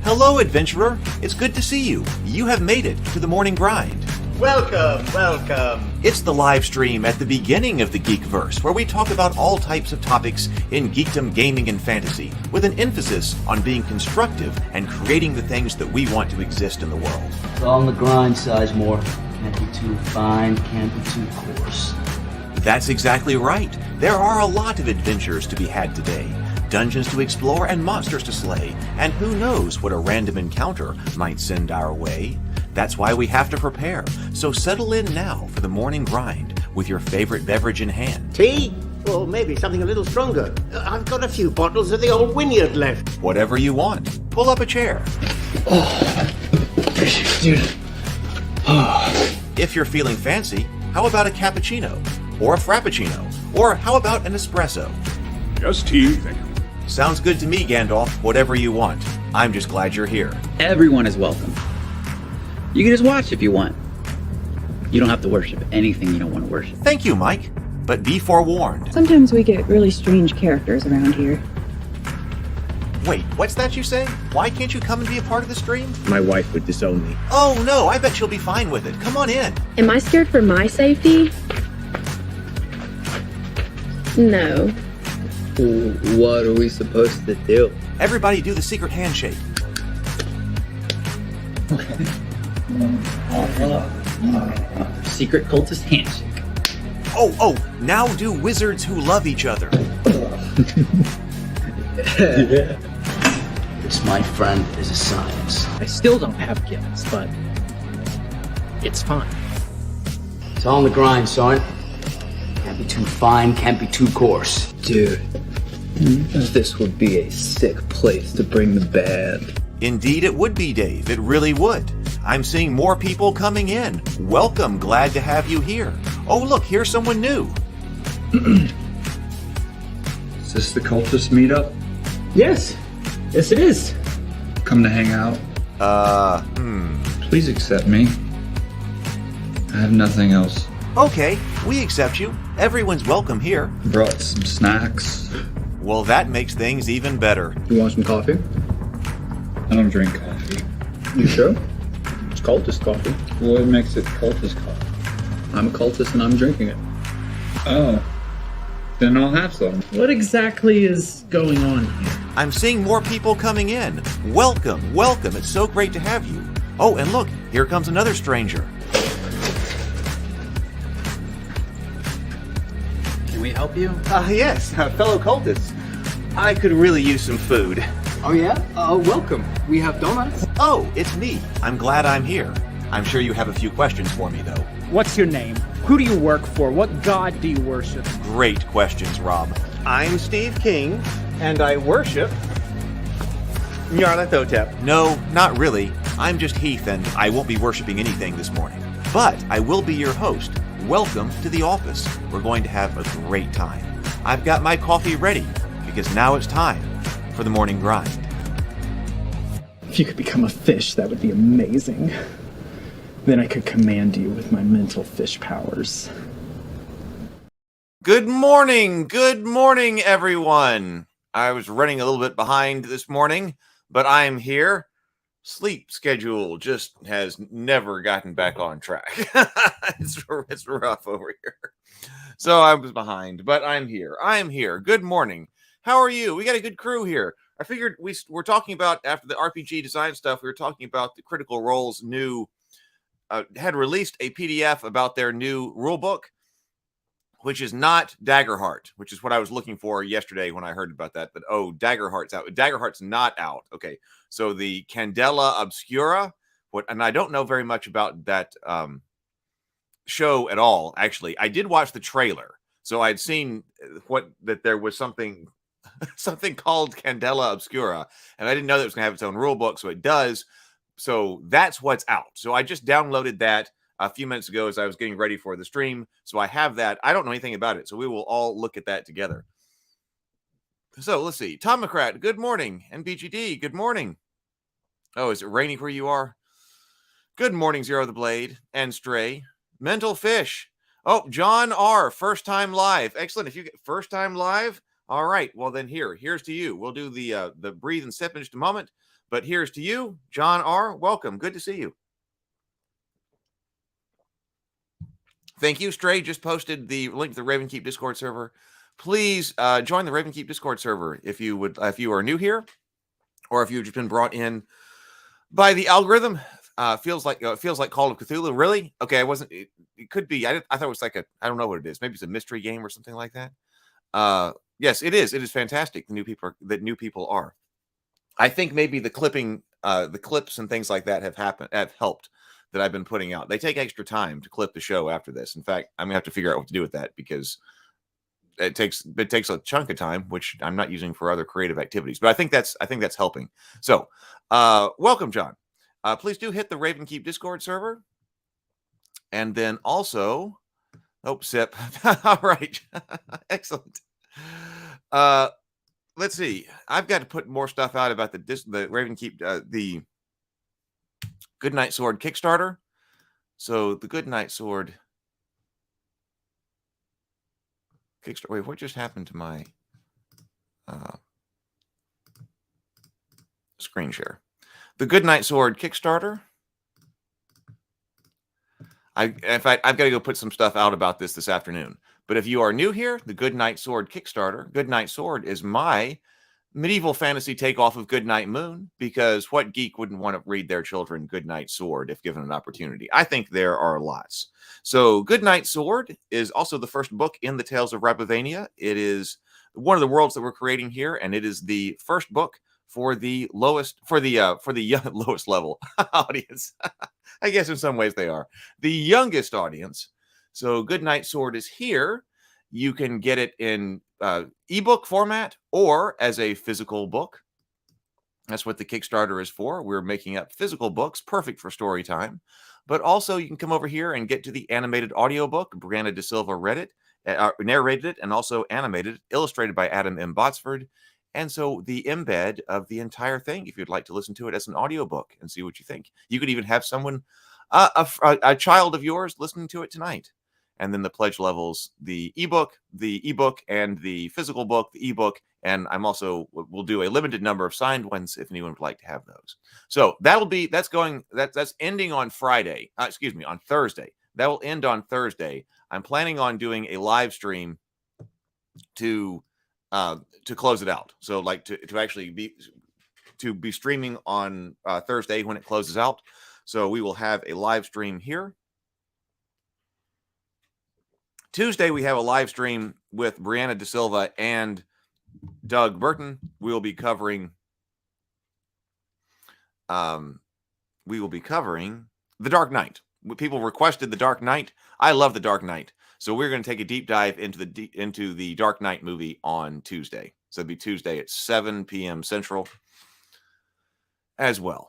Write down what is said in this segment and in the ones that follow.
Hello, adventurer. It's good to see you. You have made it to the morning grind. Welcome, welcome. It's the live stream at the beginning of the Geekverse, where we talk about all types of topics in geekdom, gaming, and fantasy, with an emphasis on being constructive and creating the things that we want to exist in the world. It's all on the grind, Sizemore. Can't be too fine, can't be too coarse. That's exactly right. There are a lot of adventures to be had today. Dungeons to explore and monsters to slay, and who knows what a random encounter might send our way. That's why we have to prepare. So settle in now for the morning grind with your favorite beverage in hand. Tea? Or maybe something a little stronger. I've got a few bottles of the old Wynyard left. Whatever you want. Pull up a chair. Dude. If you're feeling fancy, how about a cappuccino? Or a frappuccino? Or how about an espresso? Just tea, thank you. Sounds good to me, Gandalf. Whatever you want. I'm just glad you're here. Everyone is welcome. You can just watch if you want. You don't have to worship anything you don't want to worship. Thank you, Mike. But be forewarned. Sometimes we get really strange characters around here. Wait, what's that you say? Why can't you come and be a part of the stream? My wife would disown me. Oh no, I bet she'll be fine with it. Come on in. Am I scared for my safety? No. What are we supposed to do? Everybody do the secret handshake. Secret cultist handshake. Oh, now do wizards who love each other. This, my friend, is a science. I still don't have gills, but it's fine. It's all on the grind, son. Can't be too fine, can't be too coarse. Dude, this would be a sick place to bring the band. Indeed it would be, Dave. It really would. I'm seeing more people coming in. Welcome. Glad to have you here. Oh, look, here's someone new. Is this the cultist meetup? Yes it is. Come to hang out? Please accept me. I have nothing else. Okay, we accept you. Everyone's welcome here. Brought some snacks. Well, that makes things even better. You want some coffee? I don't drink coffee. You sure? It's cultist coffee. What makes it cultist coffee? I'm a cultist and I'm drinking it. Oh. Then I'll have some. What exactly is going on here? I'm seeing more people coming in. Welcome, welcome. It's so great to have you. Oh, and look, here comes another stranger. Can we help you? Yes, fellow cultists. I could really use some food. Oh yeah? Welcome. We have donuts. Oh, it's me. I'm glad I'm here. I'm sure you have a few questions for me, though. What's your name? Who do you work for? What god do you worship? Great questions, Rob. I'm Steve King, and I worship Nyarlathotep. No, not really. I'm just Heath, and I won't be worshiping anything this morning. But I will be your host. Welcome to the office. We're going to have a great time. I've got my coffee ready, because now it's time for the morning grind. If you could become a fish, that would be amazing. Then I could command you with my mental fish powers. Good morning, everyone. I was running a little bit behind this morning, but I'm here. Sleep schedule just has never gotten back on track. It's rough over here. So I was behind, but I'm here. Good morning. How are you? We got a good crew here. I figured we're talking about, after the RPG design stuff, we were talking about the Critical Role's new, had released a PDF about their new rule book, which is not Daggerheart, which is what I was looking for yesterday when I heard about that. But, oh, Daggerheart's out. Daggerheart's not out. Okay, so the Candela Obscura, and I don't know very much about that show at all, actually. I did watch the trailer, so I'd seen that there was something called Candela Obscura, and I didn't know that it was going to have its own rule book, so it does. So that's what's out. So I just downloaded that a few minutes ago as I was getting ready for the stream. So I have that. I don't know anything about it, so we will all look at that together. So let's see. Tomocrat, good morning. NBGD, good morning. Oh, is it raining where you are? Good morning, Zero the Blade and Stray. Mental Fish. Oh, John R., first time live. Excellent. If you get first time live, all right. Well, then here's to you. We'll do the breathe and sip in just a moment. But here's to you, John R. Welcome. Good to see you. Thank you. Stray just posted the link to the Raven Keep Discord server. Please join the Raven Keep Discord server if you are new here, or if you've just been brought in by the algorithm. Feels like Call of Cthulhu. Really? Okay, I wasn't. It could be. I thought it was like I don't know what it is. Maybe it's a mystery game or something like that. Yes, it is. It is fantastic. The new people are. I think maybe the clips and things like that have helped that I've been putting out. They take extra time to clip the show after this. In fact, I'm gonna have to figure out what to do with that, because it takes a chunk of time, which I'm not using for other creative activities. But I think that's helping. So, welcome, John. Please do hit the Raven Keep Discord server, and then also, Sip. All right, excellent. Let's see. I've got to put more stuff out about the Raven Keep the Goodnight Sword Kickstarter. So the Goodnight Sword Kickstarter. Wait, what just happened to my screen share? The Goodnight Sword Kickstarter. In fact, I've got to go put some stuff out about this afternoon. But if you are new here, the Goodnight Sword Kickstarter. Goodnight Sword is my medieval fantasy takeoff of Goodnight Moon, because what geek wouldn't want to read their children Goodnight Sword if given an opportunity? I think there are lots. So Goodnight Sword is also the first book in the Tales of Rapavania. It is one of the worlds that we're creating here, and it is the first book for the lowest level audience. I guess in some ways they are the youngest audience. So Goodnight Sword is here. You can get it in ebook format or as a physical book. That's what the Kickstarter is for. We're making up physical books, perfect for story time. But also you can come over here and get to the animated audiobook. Brianna De Silva narrated it, and also animated, illustrated by Adam M. Botsford. And so the embed of the entire thing, if you'd like to listen to it as an audiobook and see what you think. You could even have someone, a child of yours, listening to it tonight. And then the pledge levels, the ebook, and the physical book, the ebook. And we'll do a limited number of signed ones if anyone would like to have those. So that's ending on Friday. On Thursday. That will end on Thursday. I'm planning on doing a live stream to close it out. So like to actually be streaming on Thursday when it closes out. So we will have a live stream here. Tuesday, we have a live stream with Brianna De Silva and Doug Burton. We will be covering The Dark Knight. People requested The Dark Knight. I love The Dark Knight. So we're going to take a deep dive into the Dark Knight movie on Tuesday. So it'll be Tuesday at 7 p.m. Central as well.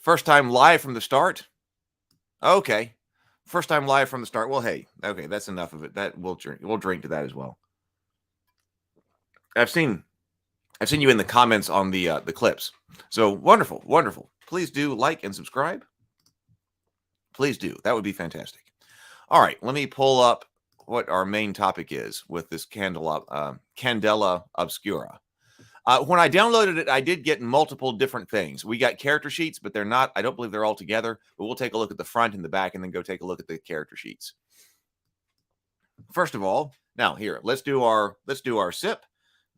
First time live from the start. Okay. First time live from the start. Well, hey, okay, that's enough of it. That we'll drink to that as well. I've seen you in the comments on the clips. So wonderful, wonderful. Please do like and subscribe. Please do. That would be fantastic. All right, let me pull up what our main topic is with this Candela Obscura. When I downloaded it, I did get multiple different things. We got character sheets, but they're not. I don't believe they're all together. But we'll take a look at the front and the back, and then go take a look at the character sheets. First of all, now here, let's do our sip.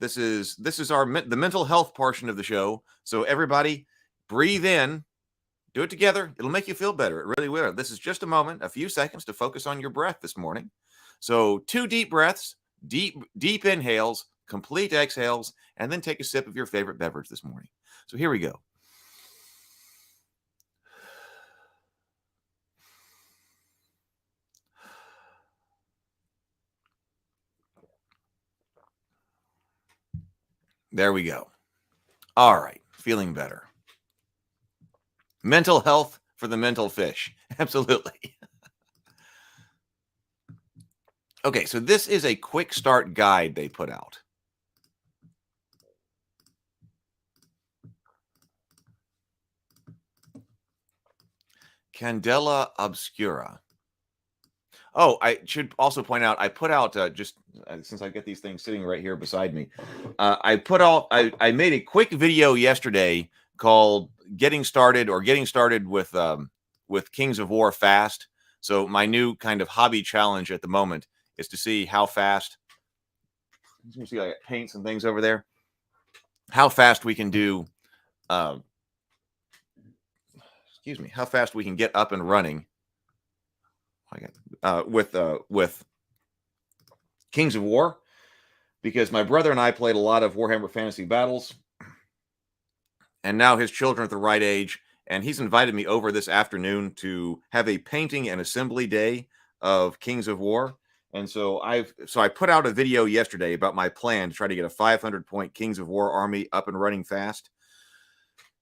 This is the mental health portion of the show. So everybody, breathe in, do it together. It'll make you feel better. It really will. This is just a moment, a few seconds to focus on your breath this morning. So 2 deep breaths, deep inhales, complete exhales, and then take a sip of your favorite beverage this morning. So here we go. There we go. All right. Feeling better. Mental health for the mental fish. Absolutely. Okay, so this is a quick start guide they put out. Candela Obscura. Oh, I should also point out, I put out since I get these things sitting right here beside me, I made a quick video yesterday called "Getting Started" or "Getting Started with Kings of War Fast." So my new kind of hobby challenge at the moment is to see how fast. You see, I got paints and things over there. How fast we can do. Excuse me. How fast we can get up and running. With Kings of War, because my brother and I played a lot of Warhammer Fantasy Battles, and now his children are at the right age, and he's invited me over this afternoon to have a painting and assembly day of Kings of War. And so I put out a video yesterday about my plan to try to get a 500-point Kings of War army up and running fast.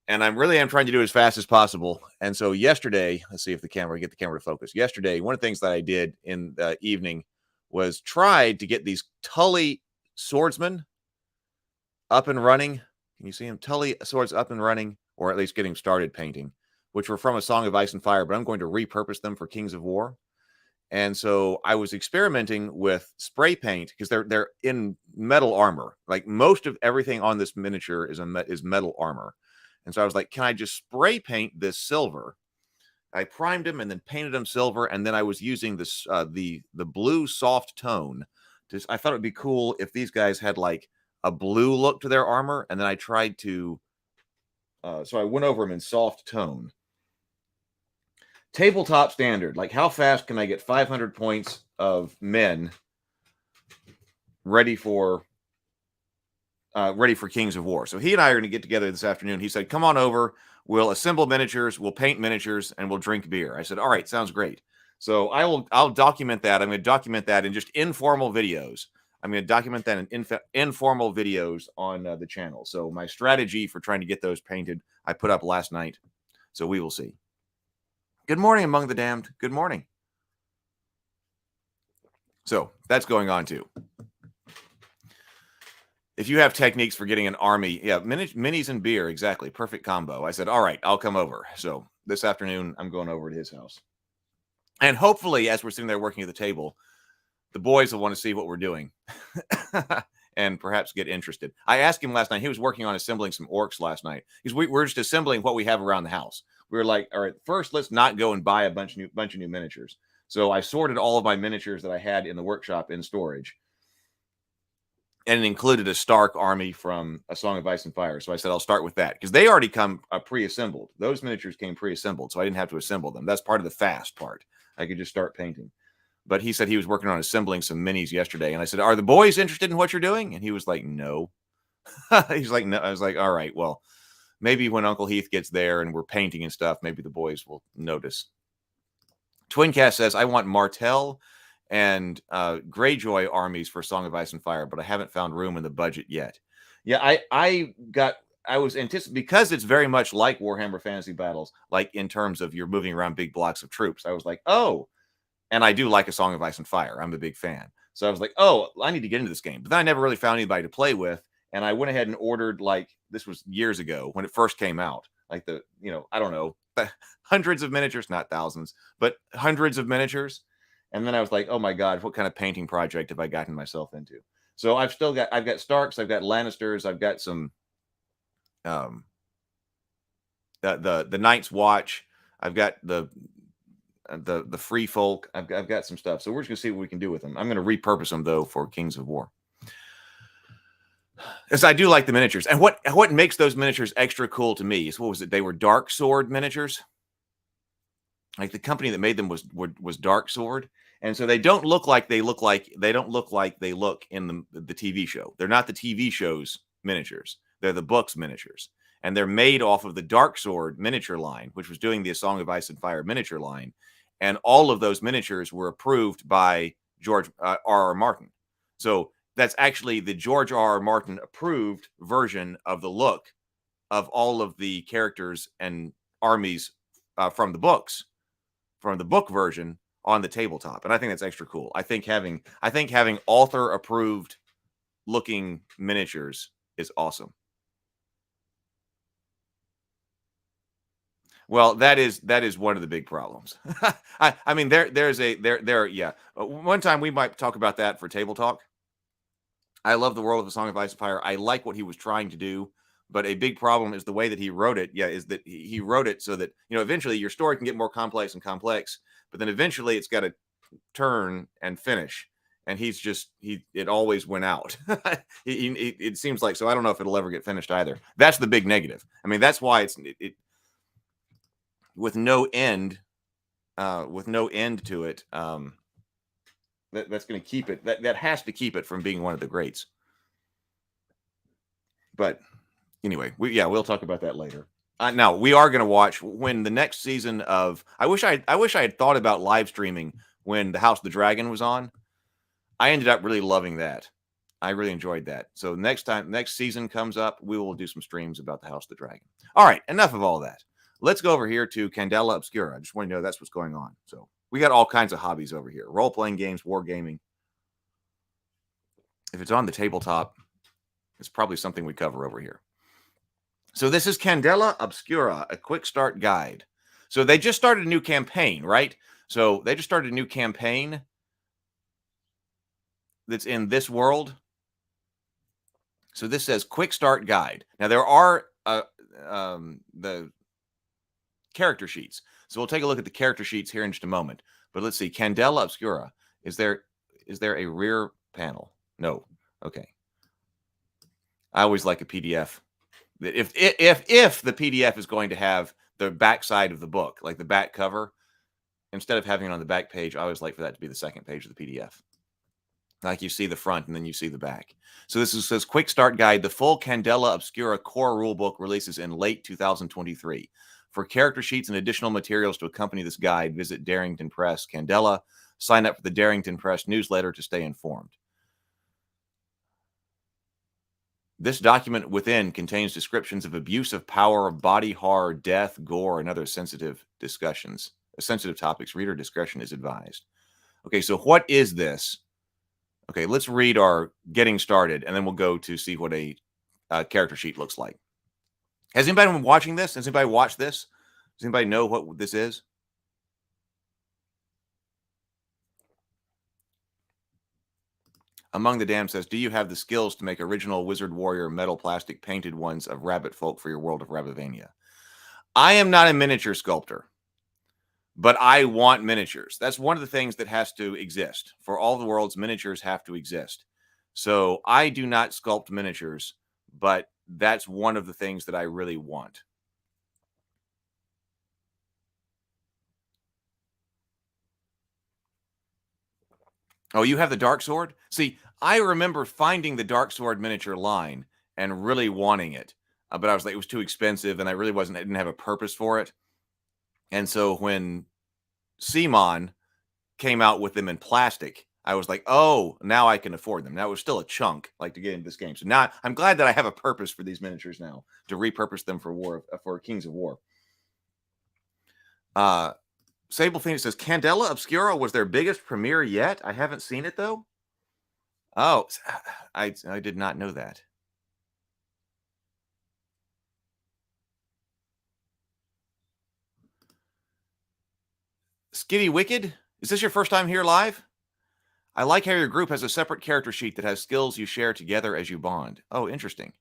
And I'm trying to do it as fast as possible. And so yesterday, let's see if get the camera to focus. Yesterday, one of the things that I did in the evening was tried to get these Tully swordsmen up and running. Can you see them? Tully swords up and running, or at least getting started painting, which were from A Song of Ice and Fire, but I'm going to repurpose them for Kings of War. And so I was experimenting with spray paint because they're in metal armor. Like most of everything on this miniature is metal armor. And so I was like, can I just spray paint this silver? I primed them and then painted them silver. And then I was using this the blue soft tone. I thought it'd be cool if these guys had like a blue look to their armor. And then I tried to, so I went over them in soft tone. Tabletop standard, like how fast can I get 500 points of men ready for Kings of War? So he and I are going to get together this afternoon. He said, come on over. We'll assemble miniatures. We'll paint miniatures and we'll drink beer. I said, all right, sounds great. So I'll document that. I'm going to document that in just informal videos. I'm going to document that in informal videos on the channel. So my strategy for trying to get those painted, I put up last night. So we will see. Good morning, Among the Damned. Good morning. So that's going on too. If you have techniques for getting an army, yeah, minis and beer, exactly. Perfect combo. I said, all right, I'll come over. So this afternoon, I'm going over to his house. And hopefully, as we're sitting there working at the table, the boys will want to see what we're doing and perhaps get interested. I asked him last night, he was working on assembling some orcs last night. Because we're just assembling what we have around the house. We were like, all right, first, let's not go and buy a bunch of new miniatures. So I sorted all of my miniatures that I had in the workshop in storage. And it included a Stark army from A Song of Ice and Fire. So I said, I'll start with that. Because they already come pre-assembled. Those miniatures came pre-assembled. So I didn't have to assemble them. That's part of the fast part. I could just start painting. But he said he was working on assembling some minis yesterday. And I said, are the boys interested in what you're doing? And he was like, no. He's like, no. I was like, all right, well, maybe when Uncle Heath gets there and we're painting and stuff, maybe the boys will notice. Twincast says, I want Martell and Greyjoy armies for Song of Ice and Fire, but I haven't found room in the budget yet. Yeah, I was anticipating, because it's very much like Warhammer Fantasy Battles, like in terms of you're moving around big blocks of troops. I was like, oh, and I do like A Song of Ice and Fire. I'm a big fan. So I was like, oh, I need to get into this game. But then I never really found anybody to play with. And I went ahead and ordered, like, this was years ago when it first came out. Like I don't know, hundreds of miniatures, not thousands, but hundreds of miniatures. And then I was like, oh my God, what kind of painting project have I gotten myself into? So I've got Starks, I've got Lannisters, I've got some, the Night's Watch, I've got the Free Folk, I've got some stuff. So we're just gonna see what we can do with them. I'm gonna repurpose them though for Kings of War. Because I do like the miniatures. And what makes those miniatures extra cool to me is, what was it? They were Dark Sword miniatures. Like the company that made them was Dark Sword. And so they don't look like they look in the TV show. They're not the TV show's miniatures. They're the book's miniatures. And they're made off of the Dark Sword miniature line, which was doing the A Song of Ice and Fire miniature line. And all of those miniatures were approved by George R.R. Martin. So that's actually the George R.R. Martin approved version of the look of all of the characters and armies from the books, from the book version on the tabletop. And I think that's extra cool. I think having author approved looking miniatures is awesome. Well, that is one of the big problems. I mean, yeah. One time we might talk about that for table talk. I love the world of A Song of Ice and Fire. I like what he was trying to do, but a big problem is the way that he wrote it. Yeah, is that he wrote it so that eventually your story can get more complex and complex, but then eventually it's got to turn and finish. And it always went out. It seems like, so I don't know if it'll ever get finished either. That's the big negative. I mean, that's why it's with no end to it. That's going to keep it. That has to keep it from being one of the greats. But anyway, we'll talk about that later. Now we are going to watch when the next season of. I wish I had thought about live streaming when the House of the Dragon was on. I ended up really loving that. I really enjoyed that. So next season comes up, we will do some streams about the House of the Dragon. All right, enough of all that. Let's go over here to Candela Obscura. I just want to know that's what's going on. So we got all kinds of hobbies over here. Role-playing games, wargaming. If it's on the tabletop, it's probably something we cover over here. So this is Candela Obscura, a quick start guide. So they just started a new campaign, right? So they just started a new campaign that's in this world. So this says quick start guide. Now there are the character sheets. So we'll take a look at the character sheets here in just a moment. But let's see, Candela Obscura. Is there a rear panel? No. Okay. I always like a PDF. If the PDF is going to have the back side of the book, like the back cover, instead of having it on the back page, I always like for that to be the second page of the PDF. Like you see the front and then you see the back. So this says quick start guide. The full Candela Obscura core rulebook releases in late 2023. For character sheets and additional materials to accompany this guide, visit Darrington Press Candela. Sign up for the Darrington Press newsletter to stay informed. This document within contains descriptions of abuse of power, body horror, death, gore, and other sensitive topics. Reader discretion is advised. Okay, so what is this? Okay, let's read our getting started, and then we'll go to see what a character sheet looks like. Has anybody been watching this? Has anybody watched this? Does anybody know what this is? Among the Damned says, do you have the skills to make original Wizard Warrior metal plastic painted ones of rabbit folk for your world of Rabavania? I am not a miniature sculptor, but I want miniatures. That's one of the things that has to exist. For all the worlds, miniatures have to exist. So I do not sculpt miniatures, but that's one of the things that I really want. Oh, you have the Dark Sword? See, I remember finding the Dark Sword miniature line and really wanting it. But I was like, it was too expensive and I didn't have a purpose for it. And so when Simon came out with them in plastic, I was like, oh, now I can afford them. Now it was still a chunk, like, to get into this game. So now I'm glad that I have a purpose for these miniatures now, to repurpose them for Kings of War. Sable Phoenix says, Candela Obscura was their biggest premiere yet? I haven't seen it, though. Oh, I did not know that. Skitty Wicked, is this your first time here live? I like how your group has a separate character sheet that has skills you share together as you bond. Oh, interesting.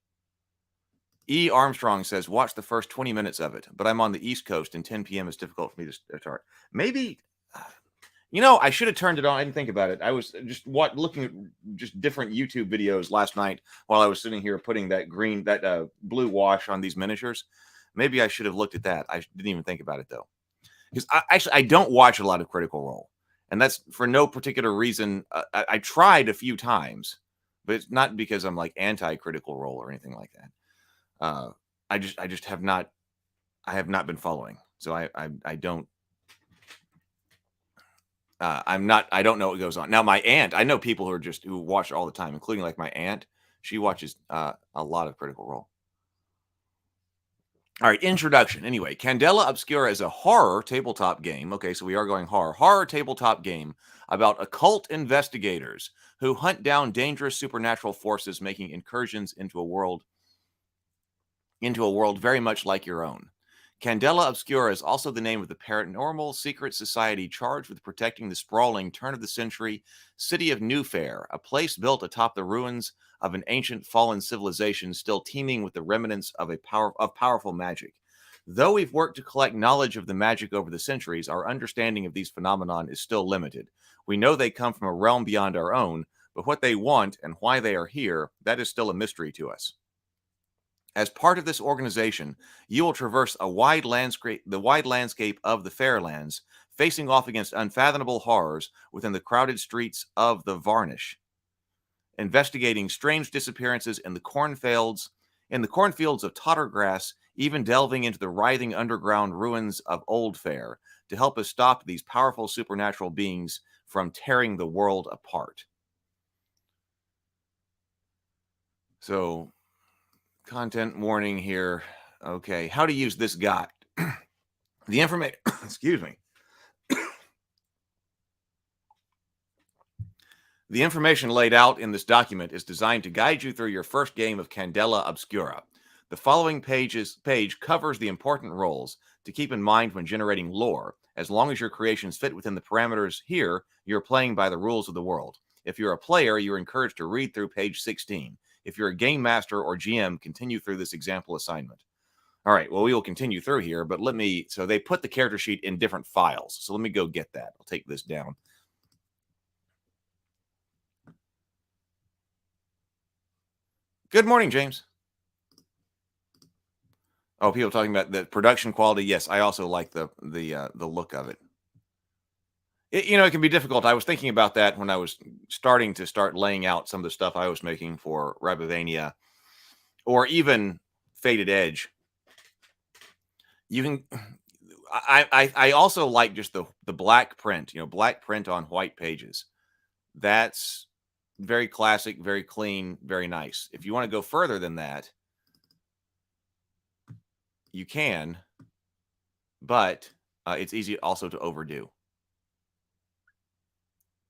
E. Armstrong says, watch the first 20 minutes of it, but I'm on the East Coast and 10 p.m. is difficult for me to start. Maybe, I should have turned it on. I didn't think about it. I was just looking at just different YouTube videos last night while I was sitting here putting that blue wash on these miniatures. Maybe I should have looked at that. I didn't even think about it, though. Because I don't watch a lot of Critical Role. And that's for no particular reason. I tried a few times, but it's not because I'm like anti-Critical Role or anything like that. I just have not. I have not been following, so I don't. I don't know what goes on now. My aunt, I know people who watch all the time, including like my aunt. She watches a lot of Critical Role. All right, introduction. Anyway, Candela Obscura is a horror tabletop game. Okay, so we are going horror tabletop game about occult investigators who hunt down dangerous supernatural forces, making incursions into a world very much like your own. Candela Obscura is also the name of the paranormal secret society charged with protecting the sprawling turn-of-the-century city of New Fair, a place built atop the ruins of an ancient fallen civilization still teeming with the remnants of powerful magic. Though we've worked to collect knowledge of the magic over the centuries, our understanding of these phenomenon is still limited. We know they come from a realm beyond our own, but what they want and why they are here, that is still a mystery to us. As part of this organization, you will traverse the wide landscape of the Fairlands, facing off against unfathomable horrors within the crowded streets of the Varnish, investigating strange disappearances in the cornfields of Tottergrass, even delving into the writhing underground ruins of Old Fair to help us stop these powerful supernatural beings from tearing the world apart. So, content warning here. Okay, how to use this guide. The information, excuse me. The information laid out in this document is designed to guide you through your first game of Candela Obscura. The following page covers the important roles to keep in mind when generating lore. As long as your creations fit within the parameters here, you're playing by the rules of the world. If you're a player, you're encouraged to read through page 16. If you're a game master or GM, continue through this example assignment. All right, well, we will continue through here, but so they put the character sheet in different files. So let me go get that. I'll take this down. Good morning, James. Oh, people talking about the production quality. Yes, I also like the look of it. It can be difficult. I was thinking about that when I was starting laying out some of the stuff I was making for Rabivania or even Faded Edge. I also like just the black print, black print on white pages. That's very classic, very clean, very nice. If you want to go further than that, you can, but it's easy also to overdo.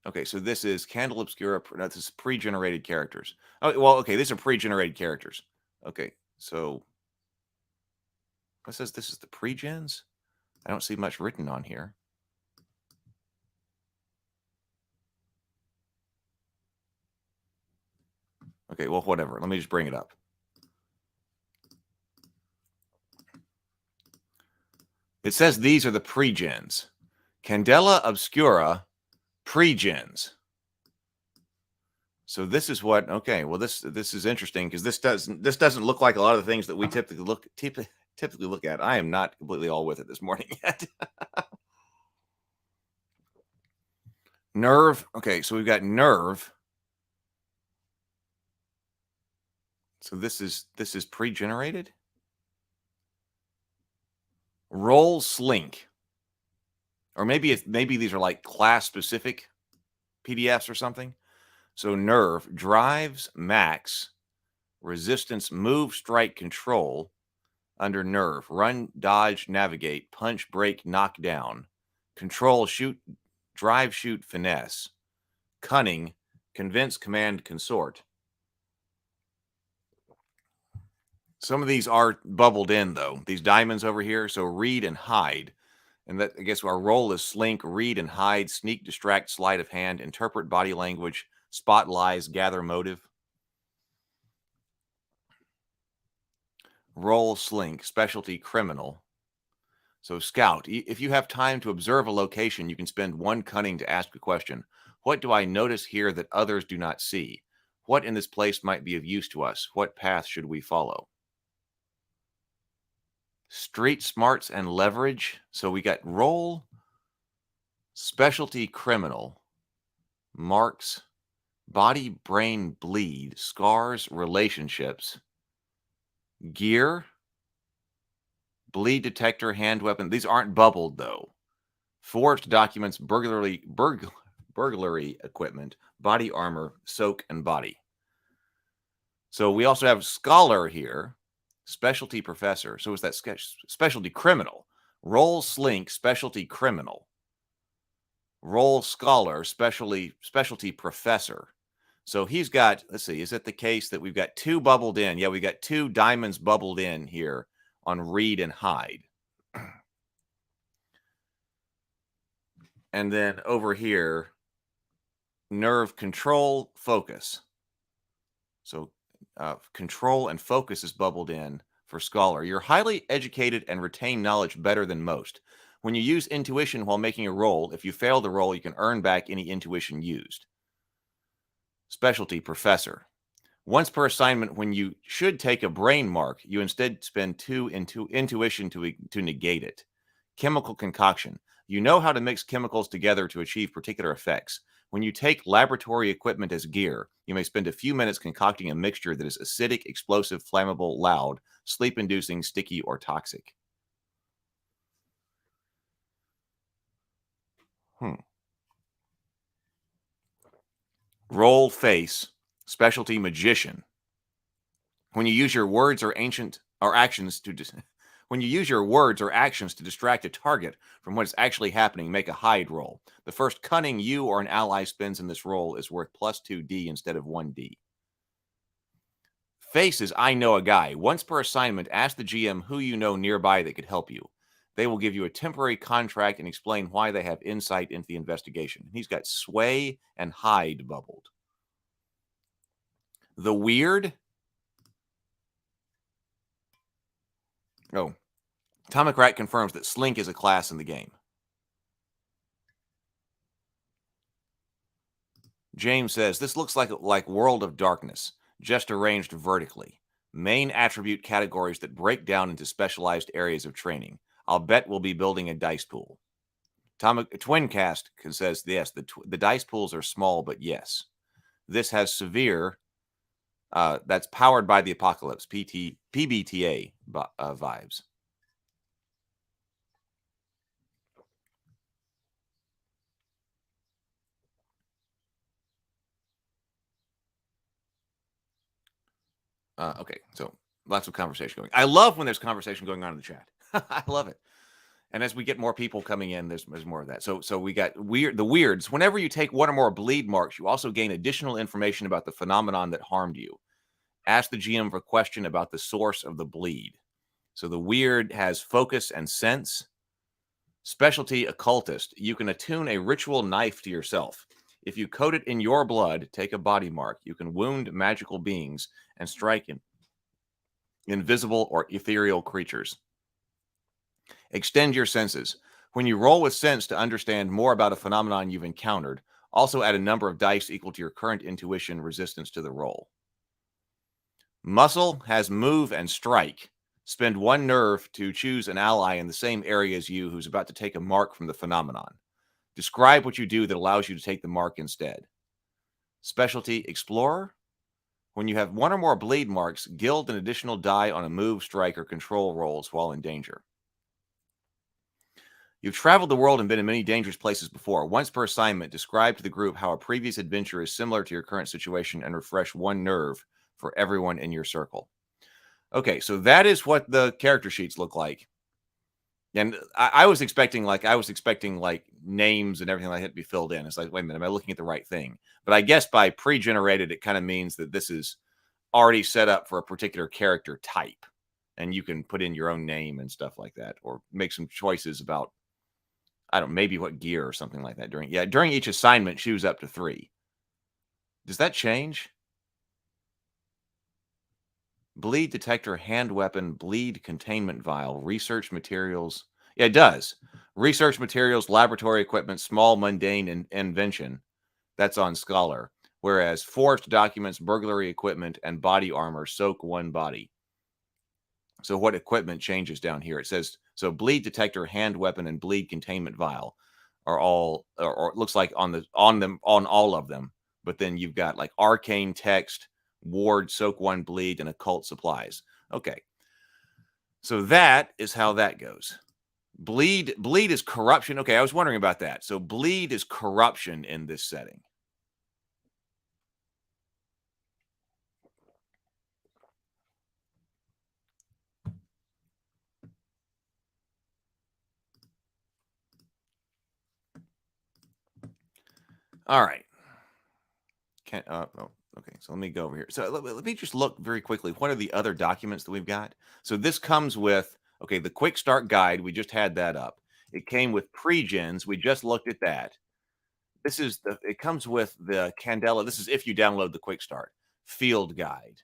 Okay, so this is Candela Obscura. This is pre-generated characters. Oh, well, okay, these are pre-generated characters. Okay, so what says this is the pre-gens? I don't see much written on here. Okay, well, whatever. Let me just bring it up. It says these are the pre-gens. Candela Obscura pre-gens. So this is what, okay, well, this is interesting because this doesn't look like a lot of the things that we typically look at. I am not completely all with it this morning yet. Nerve. Okay, so we've got Nerve. So this is pre-generated. Roll Slink. Or maybe these are like class specific PDFs or something. So Nerve, drives, max, resistance, move, strike, control. Under Nerve, run, dodge, navigate, punch, break, knock down. Control, shoot, drive, shoot, finesse. Cunning, convince, command, consort. Some of these are bubbled in, though. These diamonds over here. So read and hide. And that, I guess our role is slink, read and hide, sneak, distract, sleight of hand, interpret body language, spot lies, gather motive. Roll, slink, specialty, criminal. So scout. If you have time to observe a location, you can spend 1 cunning to ask a question. What do I notice here that others do not see? What in this place might be of use to us? What path should we follow? Street smarts and leverage. So we got roll, specialty, criminal, marks, body, brain, bleed, scars, relationships, gear, bleed detector, hand weapon. These aren't bubbled though. Forged documents, burglary equipment, body armor, soak, and body. So we also have scholar here. Specialty professor. So is that specialty criminal? Roll slink, specialty criminal. Roll scholar, specialty professor. So he's got, let's see, is it the case that we've got 2 bubbled in? Yeah, we got 2 diamonds bubbled in here on read and hide. And then over here, nerve control, focus. So control and focus is bubbled in for Scholar. You're highly educated and retain knowledge better than most. When you use intuition while making a roll, if you fail the roll, you can earn back any intuition used. Specialty, Professor. Once per assignment, when you should take a brain mark, you instead spend 2 into intuition to negate it. Chemical concoction. You know how to mix chemicals together to achieve particular effects. When you take laboratory equipment as gear, you may spend a few minutes concocting a mixture that is acidic, explosive, flammable, loud, sleep-inducing, sticky, or toxic. Roll face, specialty magician. When you use your words or actions to distract a target from what is actually happening, make a hide roll. The first cunning you or an ally spends in this roll is worth plus 2d instead of 1d. Face is I know a guy. Once per assignment, ask the GM who you know nearby that could help you. They will give you a temporary contract and explain why they have insight into the investigation. He's got sway and hide bubbled. The weird. Oh, Atomic Rat confirms that Slink is a class in the game. James says, this looks like World of Darkness, just arranged vertically. Main attribute categories that break down into specialized areas of training. I'll bet we'll be building a dice pool. Twincast says, yes, the dice pools are small, but yes. This has severe, that's powered by the apocalypse, PBTA vibes. Okay, so lots of conversation going. I love when there's conversation going on in the chat. I love it. And as we get more people coming in, there's more of that. So we got the weirds. Whenever you take one or more bleed marks, you also gain additional information about the phenomenon that harmed you. Ask the GM for a question about the source of the bleed. So the weird has focus and sense. Specialty, occultist. You can attune a ritual knife to yourself. If you coat it in your blood, take a body mark. You can wound magical beings and strike invisible or ethereal creatures. Extend your senses. When you roll with sense to understand more about a phenomenon you've encountered, also add a number of dice equal to your current intuition resistance to the roll. Muscle has move and strike. Spend 1 nerve to choose an ally in the same area as you who's about to take a mark from the phenomenon. Describe what you do that allows you to take the mark instead. Specialty, explorer. When you have 1 or more bleed marks, gild an additional die on a move, strike, or control rolls while in danger. You've traveled the world and been in many dangerous places before. Once per assignment, describe to the group how a previous adventure is similar to your current situation and refresh 1 nerve for everyone in your circle. Okay, so that is what the character sheets look like. And I was expecting names and everything like that to be filled in. It's like, wait a minute, am I looking at the right thing? But I guess by pre-generated, it kind of means that this is already set up for a particular character type. And you can put in your own name and stuff like that, or make some choices about, I don't know, maybe what gear or something like that. During each assignment, choose up to 3. Does that change? Bleed detector, hand weapon, bleed containment vial, research materials. Yeah, it does. Research materials, laboratory equipment, small mundane invention. That's on Scholar. Whereas forged documents, burglary equipment, and body armor soak 1 body. So what equipment changes down here? It says, so bleed detector, hand weapon, and bleed containment vial are all, or it looks like on all of them. But then you've got like arcane text, ward, soak 1 bleed, and occult supplies. Okay. So that is how that goes. Bleed is corruption. Okay, I was wondering about that. So bleed is corruption in this setting. All right. Okay, so let me go over here. So let me just look very quickly. What are the other documents that we've got? So this comes with, okay, the quick start guide. We just had that up. It came with pre-gens. We just looked at that. This is it comes with the Candela. This is if you download the Quick Start field guide.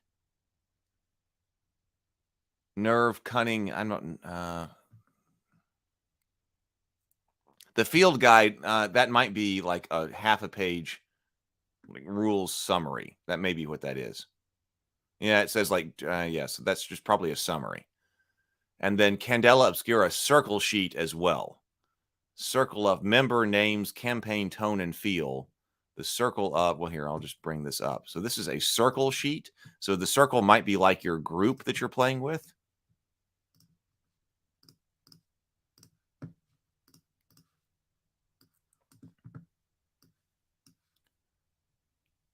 Nerve, cunning. I'm not. The field guide, that might be like a half a page rules summary. That may be what that is. Yeah, it says like, yes, that's just probably a summary. And then Candela Obscura circle sheet as well. Circle of member names, campaign tone and feel. The circle of, well, here, I'll just bring this up. So this is a circle sheet. So the circle might be like your group that you're playing with.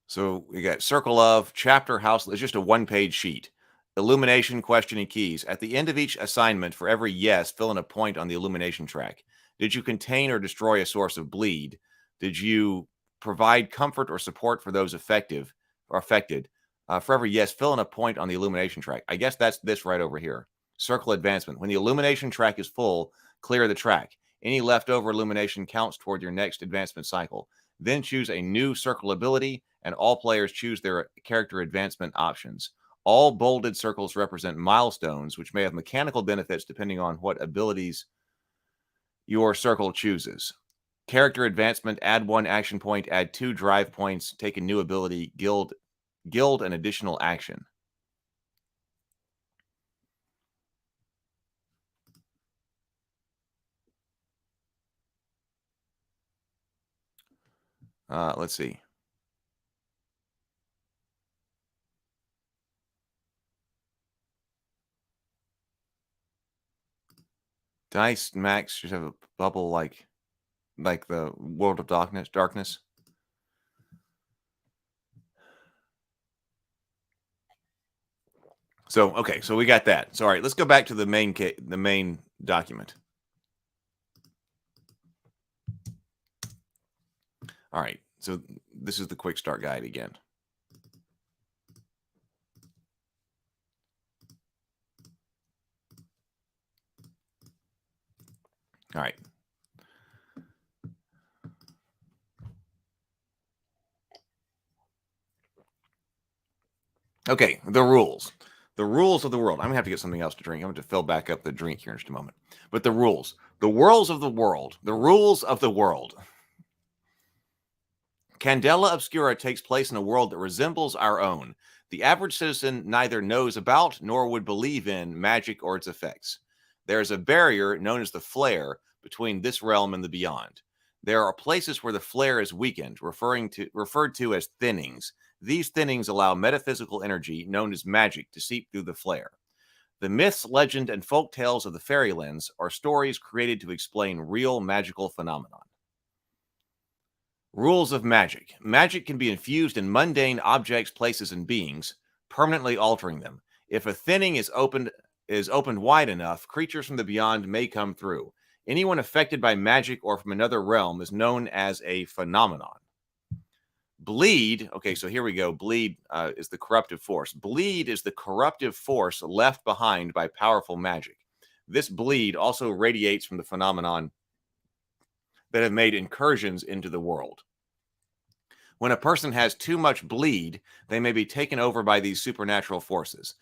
So we got circle of, chapter, house. It's just a one-page sheet. Illumination, question, and keys. At the end of each assignment, for every yes, fill in a point on the illumination track. Did you contain or destroy a source of bleed? Did you provide comfort or support for those affected? For every yes, fill in a point on the illumination track. I guess that's this right over here. Circle advancement. When the illumination track is full, clear the track. Any leftover illumination counts toward your next advancement cycle. Then choose a new circle ability, and all players choose their character advancement options. All bolded circles represent milestones, which may have mechanical benefits depending on what abilities your circle chooses. Character advancement, add 1 action point, add 2 drive points, take a new ability, guild an additional action. Let's see. Dice max should have a bubble like the World of Darkness. So, okay, so we got that. So, all right, let's go back to the main document. All right, so this is the quick start guide again. All right. Okay, the rules. The rules of the world. I'm going to have to get something else to drink. I'm going to fill back up the drink here in just a moment. But the rules. The worlds of the world. The rules of the world. Candela Obscura takes place in a world that resembles our own. The average citizen neither knows about nor would believe in magic or its effects. There is a barrier known as the flare between this realm and the beyond. There are places where the flare is weakened, referred to as thinnings. These thinnings allow metaphysical energy, known as magic, to seep through the flare. The myths, legend, and folk tales of the fairylands are stories created to explain real magical phenomenon. Rules of magic. Magic can be infused in mundane objects, places, and beings, permanently altering them. If a thinning is opened wide enough, creatures from the beyond may come through. Anyone affected by magic or from another realm is known as a phenomenon. Bleed, okay, so here we go. Bleed is the corruptive force. Bleed is the corruptive force left behind by powerful magic. This bleed also radiates from the phenomenon that have made incursions into the world. When a person has too much bleed, they may be taken over by these supernatural forces,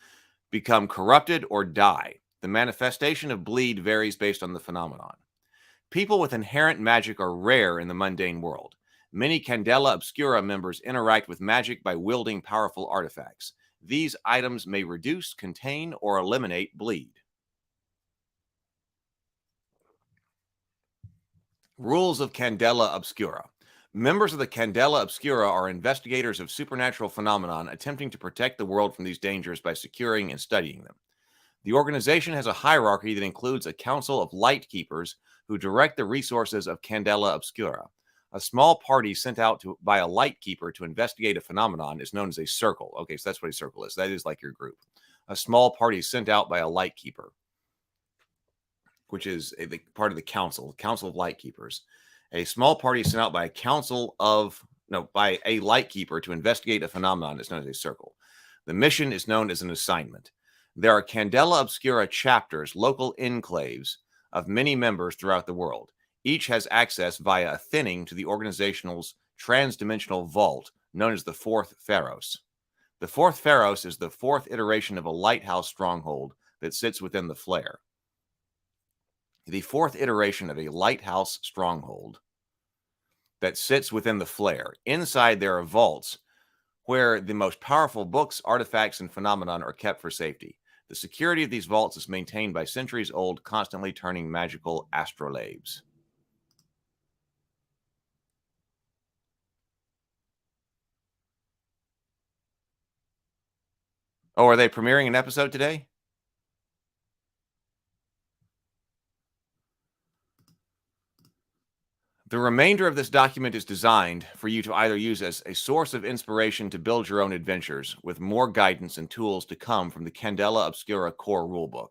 become corrupted, or die. The manifestation of bleed varies based on the phenomenon. People with inherent magic are rare in the mundane world. Many Candela Obscura members interact with magic by wielding powerful artifacts. These items may reduce, contain, or eliminate bleed. Rules of Candela Obscura. Members of the Candela Obscura are investigators of supernatural phenomenon attempting to protect the world from these dangers by securing and studying them. The organization has a hierarchy that includes a council of light keepers who direct the resources of Candela Obscura. A small party sent out by a light keeper to investigate a phenomenon is known as a circle. Okay, so that's what a circle is. That is like your group. A small party sent out by a light keeper, which is a part of the council of light keepers. A small party sent out by by a light keeper to investigate a phenomenon is known as a circle. The mission is known as an assignment. There are Candela Obscura chapters, local enclaves. of many members throughout the world. Each has access via a thinning to the organization's transdimensional vault, known as the Fourth Pharos. The Fourth Pharos is the fourth iteration of a lighthouse stronghold that sits within the flare. The fourth iteration of a lighthouse stronghold that sits within the flare. Inside there are vaults where the most powerful books, artifacts, and phenomenon are kept for safety. The security of these vaults is maintained by centuries-old, constantly turning magical astrolabes. Oh, are they premiering an episode today? The remainder of this document is designed for you to either use as a source of inspiration to build your own adventures, with more guidance and tools to come from the Candela Obscura core rulebook.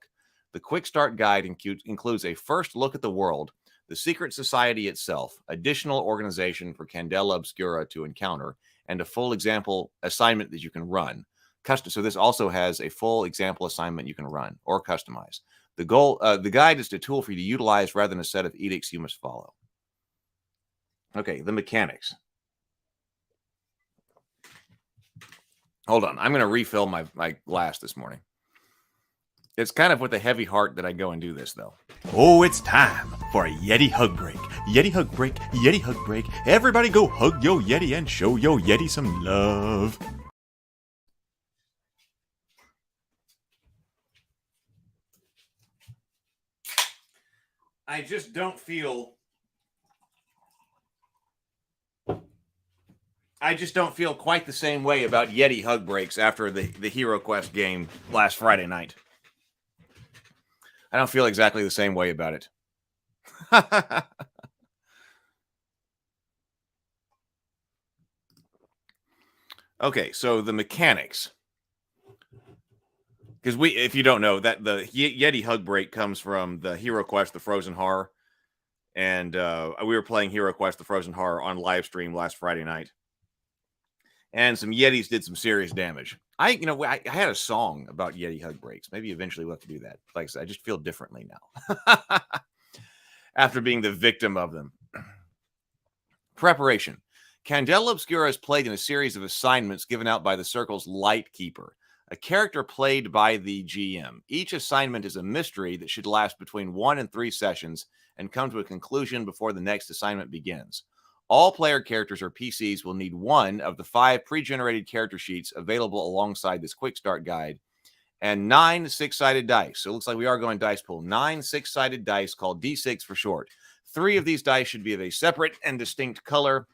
The Quick Start Guide includes a first look at the world, the secret society itself, additional organization for Candela Obscura to encounter, and a full example assignment that you can run. So this also has a full example assignment you can run or customize. The guide is a tool for you to utilize rather than a set of edicts you must follow. Okay, the mechanics. Hold on. I'm going to refill my glass this morning. It's kind of with a heavy heart that I go and do this, though. Oh, it's time for a Yeti hug break. Yeti hug break, Yeti hug break. Everybody go hug yo Yeti and show yo Yeti some love. I just don't feel quite the same way about Yeti hug breaks after the Hero Quest game last Friday night. I don't feel exactly the same way about it. Okay, so the mechanics. Because if you don't know, that the Yeti hug break comes from the Hero Quest, the Frozen Horror. And we were playing Hero Quest, the Frozen Horror on live stream last Friday night. And some Yetis did some serious damage. I had a song about Yeti hug breaks. Maybe eventually we'll have to do that. Like I said, I just feel differently now. After being the victim of them. Preparation. Candela Obscura is played in a series of assignments given out by the Circle's Lightkeeper, a character played by the GM. Each assignment is a mystery that should last between 1 and 3 sessions and come to a conclusion before the next assignment begins. All player characters or PCs will need one of the 5 pre-generated character sheets available alongside this quick start guide and 9 6-sided dice. So it looks like we are going dice pool. 9 6-sided dice called D6 for short. 3 of these dice should be of a separate and distinct color.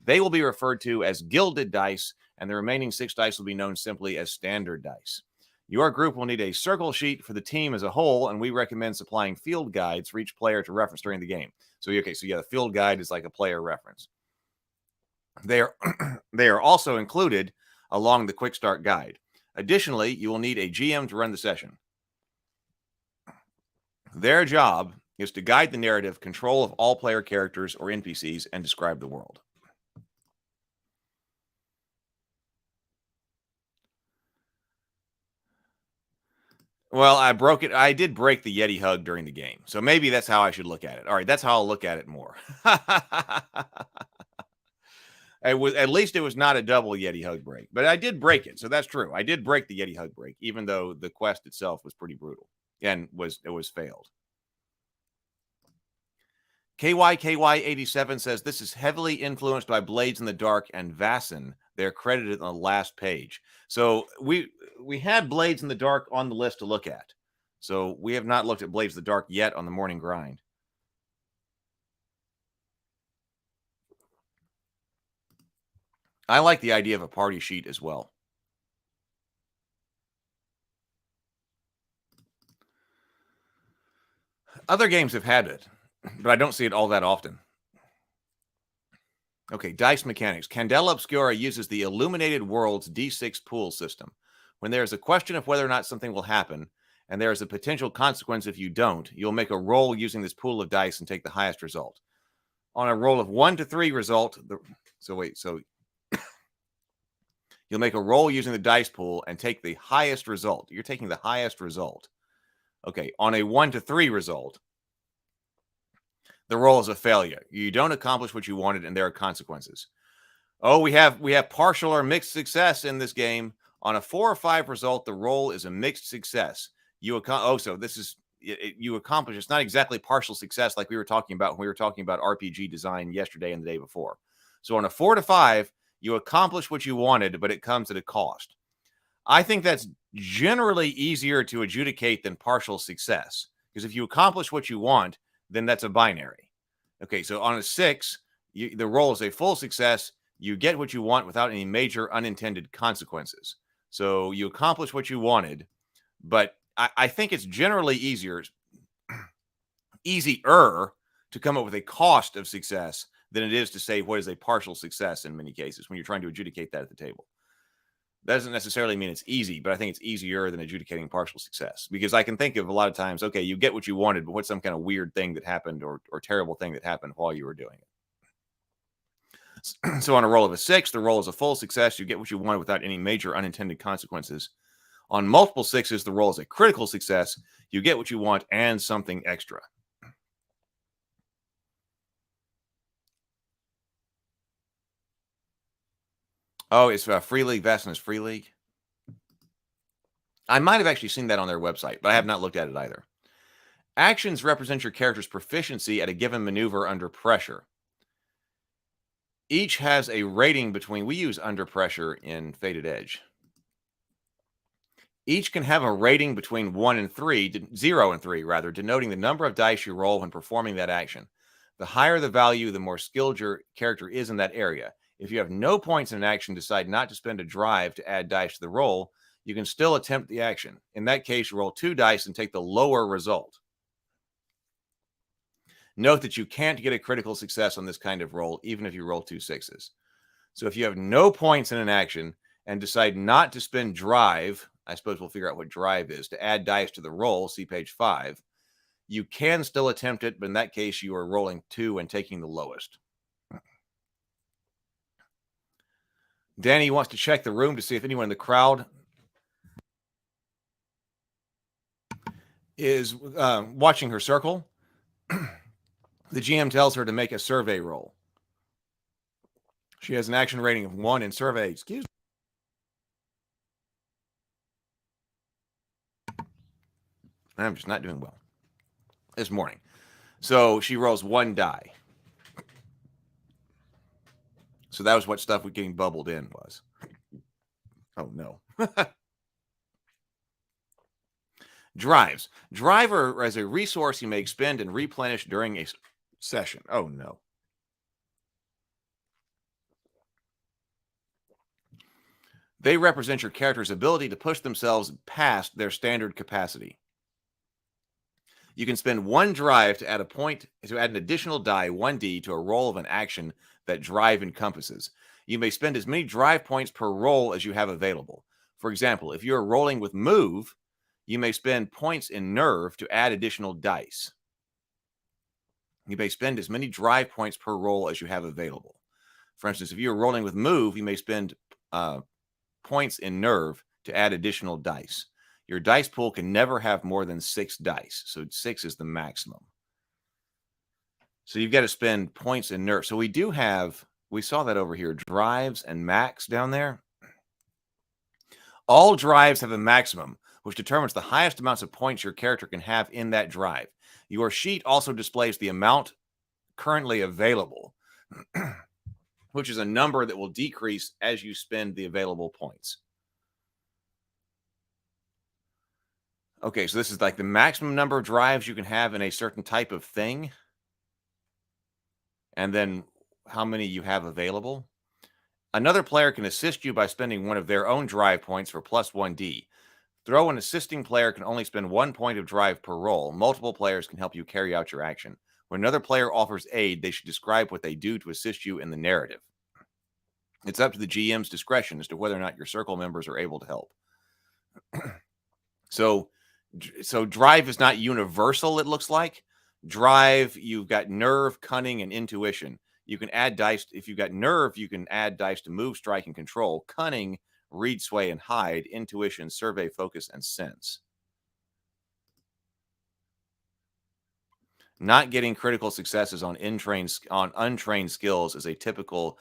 They will be referred to as gilded dice, and the remaining 6 dice will be known simply as standard dice. Your group will need a circle sheet for the team as a whole, and we recommend supplying field guides for each player to reference during the game. So the field guide is like a player reference. They are also included along the quick start guide. Additionally, you will need a GM to run the session. Their job is to guide the narrative, control of all player characters or NPCs, and describe the world. Well, I did break the Yeti hug during the game. So maybe that's how I should look at it. All right, that's how I'll look at it more. At least it was not a double Yeti hug break. But I did break it, so that's true. I did break the Yeti hug break, even though the quest itself was pretty brutal and it was failed. KYKY87 says this is heavily influenced by Blades in the Dark and Vassin. They're credited on the last page. So we had Blades in the Dark on the list to look at. So we have not looked at Blades in the Dark yet on the morning grind. I like the idea of a party sheet as well. Other games have had it, but I don't see it all that often. Okay, dice mechanics. Candela Obscura uses the Illuminated Worlds D6 pool system. When there is a question of whether or not something will happen, and there is a potential consequence if you don't, you'll make a roll using this pool of dice and take the highest result. On a roll of 1 to 3 result, you'll make a roll using the dice pool and take the highest result. You're taking the highest result. Okay, on a 1 to 3 result, the roll is a failure. You don't accomplish what you wanted, and there are consequences. Oh, we have partial or mixed success in this game. On a 4 or 5 result, the roll is a mixed success. So this is you accomplish. It's not exactly partial success like we were talking about when we were talking about RPG design yesterday and the day before. So on a 4 to 5, you accomplish what you wanted, but it comes at a cost. I think that's generally easier to adjudicate than partial success, because if you accomplish what you want, then that's a binary. Okay, so on a 6, the roll is a full success. You get what you want without any major unintended consequences. So you accomplish what you wanted, but I think it's generally easier to come up with a cost of success than it is to say what is a partial success in many cases when you're trying to adjudicate that at the table. That doesn't necessarily mean it's easy, but I think it's easier than adjudicating partial success, because I can think of a lot of times, okay, you get what you wanted, but what's some kind of weird thing that happened or terrible thing that happened while you were doing it. So on a roll of a 6, the roll is a full success. You get what you wanted without any major unintended consequences. On multiple 6s, the roll is a critical success. You get what you want and something extra. Oh, it's Free League. Vastness Free League. I might have actually seen that on their website, but I have not looked at it either. Actions represent your character's proficiency at a given maneuver under pressure. Each has a rating between, we use under pressure in Faded Edge. Each can have a rating between 0 and 3, denoting the number of dice you roll when performing that action. The higher the value, the more skilled your character is in that area. If you have no points in an action, decide not to spend a drive to add dice to the roll, you can still attempt the action. In that case, roll 2 dice and take the lower result. Note that you can't get a critical success on this kind of roll, even if you roll 2 6s. So if you have no points in an action and decide not to spend drive, I suppose we'll figure out what drive is, to add dice to the roll, see page 5, you can still attempt it, but in that case, you are rolling 2 and taking the lowest. Danny wants to check the room to see if anyone in the crowd is watching her circle. The GM tells her to make a survey roll. She has an action rating of 1 in survey. Excuse me. I'm just not doing well this morning. So she rolls 1 die. So that was what stuff was getting bubbled in was. Oh, no. Drives. Driver as a resource you may expend and replenish during a session. Oh, no. They represent your character's ability to push themselves past their standard capacity. You can spend 1 drive to add an additional die, 1d, to a roll of an action that drive encompasses. You may spend as many drive points per roll as you have available. For example, if you're rolling with move, you may spend points in nerve to add additional dice. You may spend as many drive points per roll as you have available. For instance, if you're rolling with move, you may spend points in nerve to add additional dice. Your dice pool can never have more than 6 dice. So 6 is the maximum. So you've got to spend points in nerve. So we saw that over here, drives and max down there. All drives have a maximum, which determines the highest amounts of points your character can have in that drive. Your sheet also displays the amount currently available, which is a number that will decrease as you spend the available points. Okay, so this is like the maximum number of drives you can have in a certain type of thing, and then how many you have available. Another player can assist you by spending one of their own drive points for plus 1d. An assisting player can only spend 1 point of drive per roll. Multiple players can help you carry out your action. When another player offers aid, they should describe what they do to assist you in the narrative. It's up to the GM's discretion as to whether or not your circle members are able to help. So drive is not universal, it looks like. Drive, you've got nerve, cunning, and intuition. You can add dice. If you've got nerve, you can add dice to move, strike, and control. Cunning, read, sway, and hide. Intuition, survey, focus, and sense. Not getting critical successes on untrained skills is a typical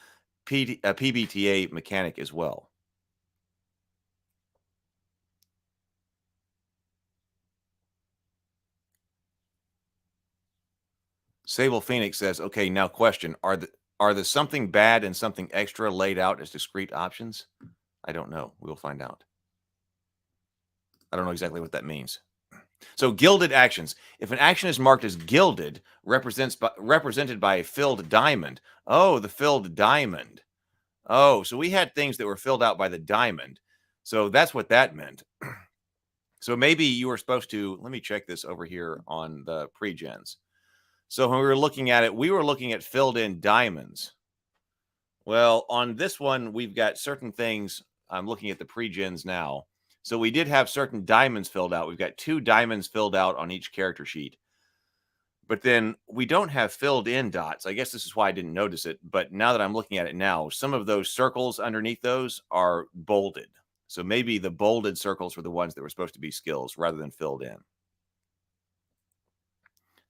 PBTA mechanic as well. Sable Phoenix says, okay, now question, are the something bad and something extra laid out as discrete options? I don't know. We'll find out. I don't know exactly what that means. So gilded actions. If an action is marked as gilded, represented by a filled diamond. Oh, the filled diamond. Oh, so we had things that were filled out by the diamond. So that's what that meant. So maybe you were supposed to, let me check this over here on the pre-gens. So when we were looking at it, we were looking at filled in diamonds. Well, on this one, we've got certain things. I'm looking at the pre-gens now. So we did have certain diamonds filled out. We've got 2 diamonds filled out on each character sheet. But then we don't have filled in dots. I guess this is why I didn't notice it. But now that I'm looking at it now, some of those circles underneath those are bolded. So maybe the bolded circles were the ones that were supposed to be skills rather than filled in.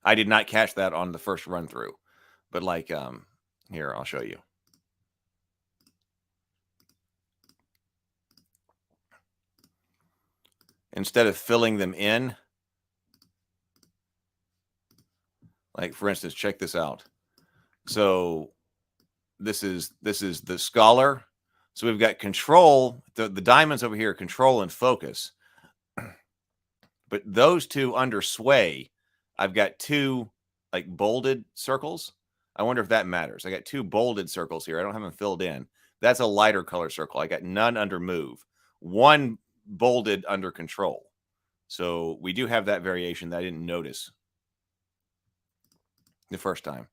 I did not catch that on the first run through. But like, here, I'll show you. Instead of filling them in, like for instance, check this out. So this is the scholar. So we've got control. The diamonds over here, control and focus. But those 2 under sway, I've got 2 like bolded circles. I wonder if that matters. I got 2 bolded circles here. I don't have them filled in. That's a lighter color circle. I got none under move. 1 bolded under control. So we do have that variation that I didn't notice the first time.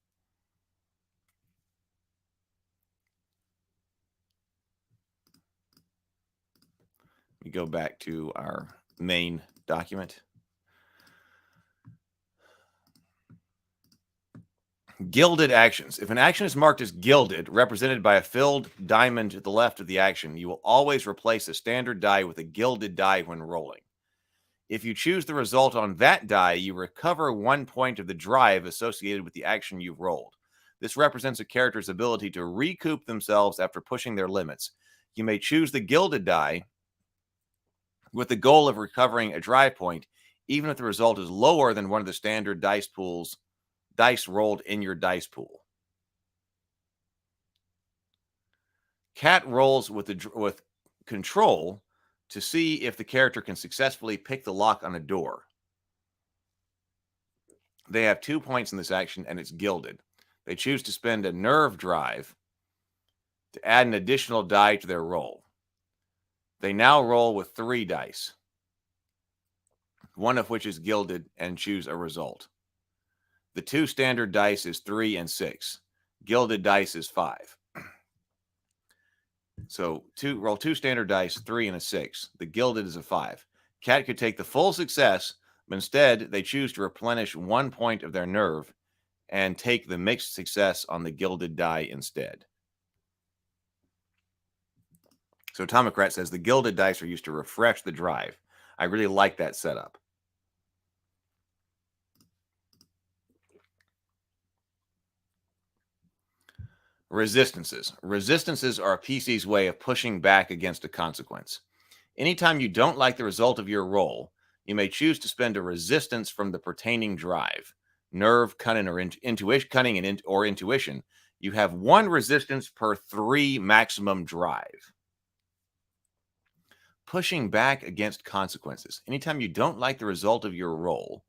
We go back to our main document. Gilded actions. If an action is marked as gilded, represented by a filled diamond to the left of the action, you will always replace a standard die with a gilded die when rolling. If you choose the result on that die, you recover 1 point of the drive associated with the action you've rolled. This represents a character's ability to recoup themselves after pushing their limits. You may choose the gilded die with the goal of recovering a drive point, even if the result is lower than one of the standard dice rolled in your dice pool. Cat rolls with control to see if the character can successfully pick the lock on a door. They have 2 points in this action, and it's gilded. They choose to spend a nerve drive to add an additional die to their roll. They now roll with 3 dice, one of which is gilded, and choose a result. The 2 standard dice is 3 and 6. Gilded dice is 5. So roll 2 standard dice, 3 and a 6. The gilded is a 5. Cat could take the full success, but instead they choose to replenish 1 point of their nerve and take the mixed success on the gilded die instead. So Tomocrat says the gilded dice are used to refresh the drive. I really like that setup. Resistances. Resistances are a PC's way of pushing back against a consequence. Anytime you don't like the result of your roll, you may choose to spend a resistance from the pertaining drive. Nerve, cunning, or intuition. You have 1 resistance per 3 maximum drive. Pushing back against consequences. Anytime you don't like the result of your roll,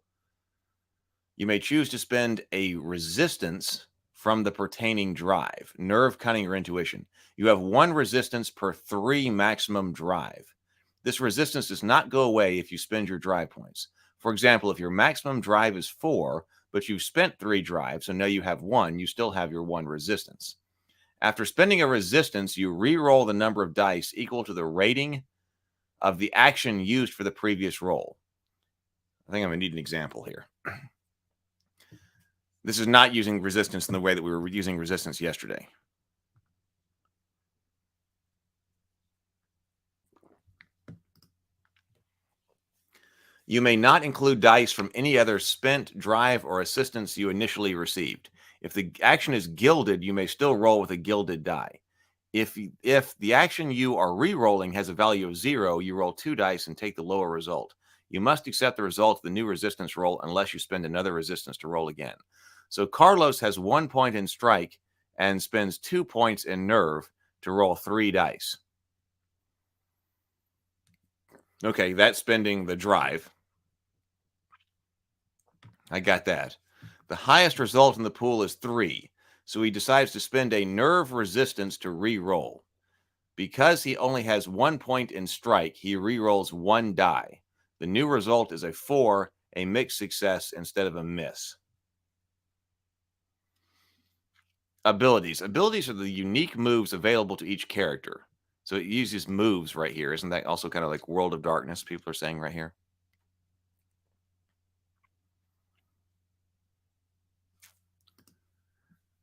you may choose to spend a resistance from the pertaining drive, nerve, cunning, or intuition. You have 1 resistance per 3 maximum drive. This resistance does not go away if you spend your drive points. For example, if your maximum drive is 4, but you've spent 3 drives, so now you have 1, you still have your 1 resistance. After spending a resistance, you re-roll the number of dice equal to the rating of the action used for the previous roll. I think I'm going to need an example here. This is not using resistance in the way that we were using resistance yesterday. You may not include dice from any other spent, drive, or assistance you initially received. If the action is gilded, you may still roll with a gilded die. If the action you are re-rolling has a value of 0, you roll 2 dice and take the lower result. You must accept the result of the new resistance roll unless you spend another resistance to roll again. So Carlos has 1 point in strike and spends 2 points in nerve to roll 3 dice. Okay, that's spending the drive. I got that. The highest result in the pool is 3, so he decides to spend a nerve resistance to re-roll. Because he only has 1 point in strike, he re-rolls 1 die. The new result is a 4, a mixed success instead of a miss. Abilities. Abilities are the unique moves available to each character. So it uses moves right here. Isn't that also kind of like World of Darkness, people are saying right here?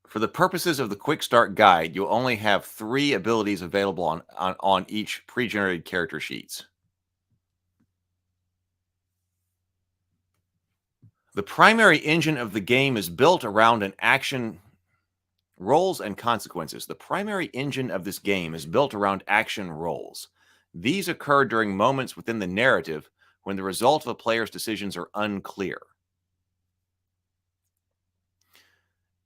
For the purposes of the Quick Start Guide, you'll only have 3 abilities available on each pre-generated character sheets. The primary engine of the game is built around an action, rolls, and consequences. The primary engine of this game is built around action rolls. These occur during moments within the narrative when the result of a player's decisions are unclear.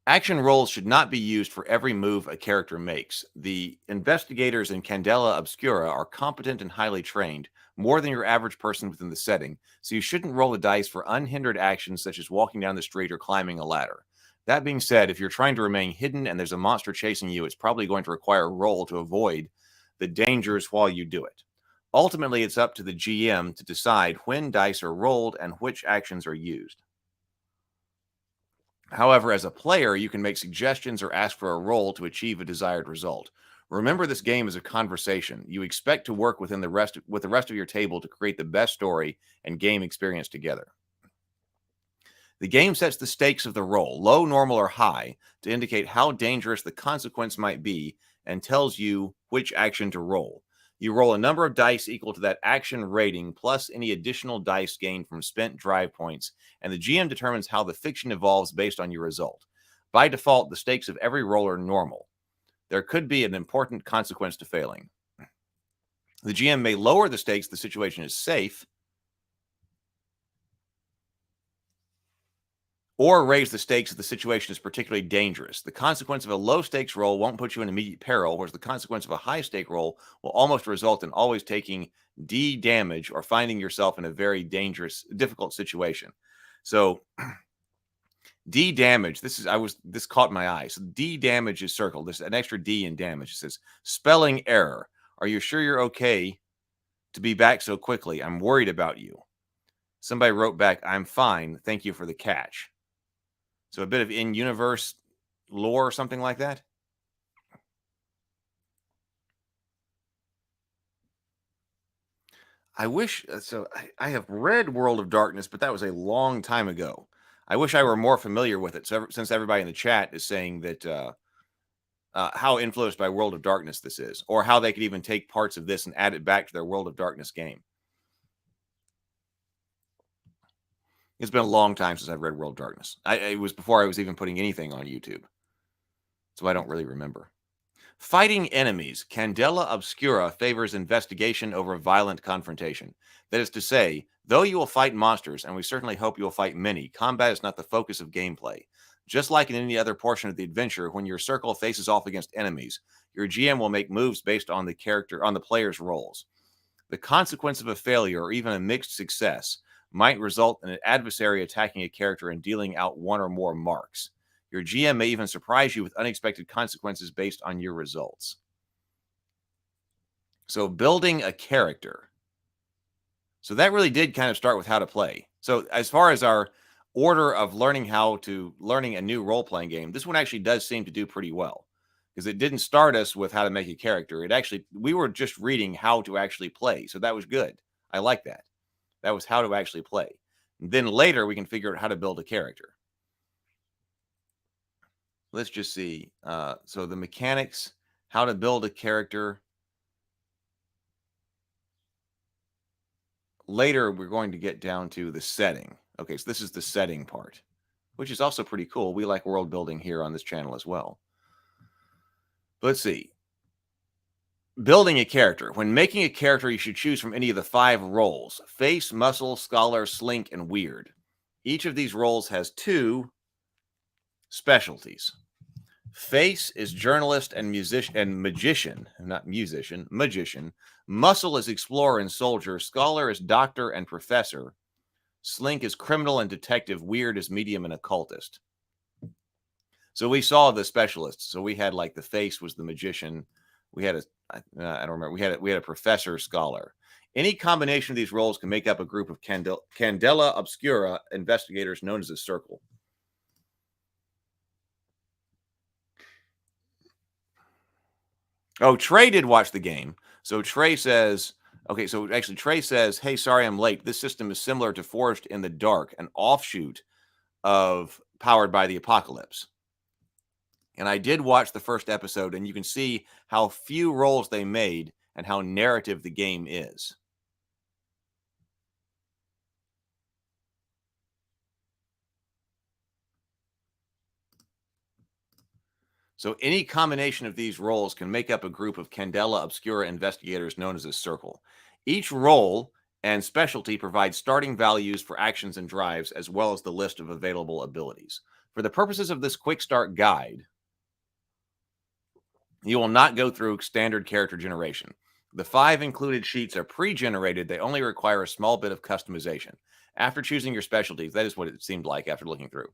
Action rolls should not be used for every move a character makes. The investigators in Candela Obscura are competent and highly trained, more than your average person within the setting, so you shouldn't roll the dice for unhindered actions such as walking down the street or climbing a ladder. That being said, if you're trying to remain hidden and there's a monster chasing you, it's probably going to require a roll to avoid the dangers while you do it. Ultimately, it's up to the GM to decide when dice are rolled and which actions are used. However, as a player, you can make suggestions or ask for a roll to achieve a desired result. Remember, this game is a conversation. You expect to work with the rest of your table to create the best story and game experience together. The game sets the stakes of the roll, low, normal, or high, to indicate how dangerous the consequence might be and tells you which action to roll. You roll a number of dice equal to that action rating plus any additional dice gained from spent drive points, and the GM determines how the fiction evolves based on your result. By default, the stakes of every roll are normal. There could be an important consequence to failing. The GM may lower the stakes if the situation is safe, or raise the stakes if the situation is particularly dangerous. The consequence of a low-stakes roll won't put you in immediate peril, whereas the consequence of a high-stake roll will almost result in always taking D damage or finding yourself in a very difficult situation. So D damage, this caught my eye. So D damage is circled. There's an extra D in damage. It says, spelling error. Are you sure you're okay to be back so quickly? I'm worried about you. Somebody wrote back, I'm fine. Thank you for the catch. So a bit of in-universe lore or something like that. I wish, I have read World of Darkness, but that was a long time ago. I wish I were more familiar with it. So since everybody in the chat is saying that how influenced by World of Darkness this is, or how they could even take parts of this and add it back to their World of Darkness game. It's been a long time since I've read World of Darkness. It was before I was even putting anything on YouTube. So I don't really remember. Fighting enemies. Candela Obscura favors investigation over violent confrontation. That is to say, though you will fight monsters, and we certainly hope you will fight many, combat is not the focus of gameplay. Just like in any other portion of the adventure, when your circle faces off against enemies, your GM will make moves based on the player's roles. The consequence of a failure or even a mixed success might result in an adversary attacking a character and dealing out one or more marks. Your GM may even surprise you with unexpected consequences based on your results. So building a character. So that really did kind of start with how to play. So as far as our order of learning a new role-playing game, this one actually does seem to do pretty well. Because it didn't start us with how to make a character. We were just reading how to actually play. So that was good. I like that. That was how to actually play. And then later we can figure out how to build a character. Let's just see. So the mechanics, how to build a character. later we're going to get down to the setting. Okay, so this is the setting part, which is also pretty cool. We like world building here on this channel as well. Let's see. Building a character. When making a character, you should choose from any of the 5 roles: face, muscle, scholar, slink, and weird. Each of these roles has 2 specialties. Face is journalist and magician, not musician, magician. Muscle is explorer and soldier. Scholar is doctor and professor. Slink is criminal and detective. Weird is medium and occultist. So we saw the specialists. So we had like the face was the magician. We had I don't remember. We had a professor scholar. Any combination of these roles can make up a group of Candela Obscura investigators known as a circle. Oh, Trey did watch the game. So Trey says, okay, so actually Trey says, hey, sorry I'm late. This system is similar to Forest in the Dark, an offshoot of Powered by the Apocalypse. And I did watch the first episode, and you can see how few roles they made and how narrative the game is. So any combination of these roles can make up a group of Candela Obscura investigators known as a circle. Each role and specialty provides starting values for actions and drives, as well as the list of available abilities. For the purposes of this quick start guide, you will not go through standard character generation. The 5 included sheets are pre-generated. They only require a small bit of customization. After choosing your specialties, that is what it seemed like after looking through.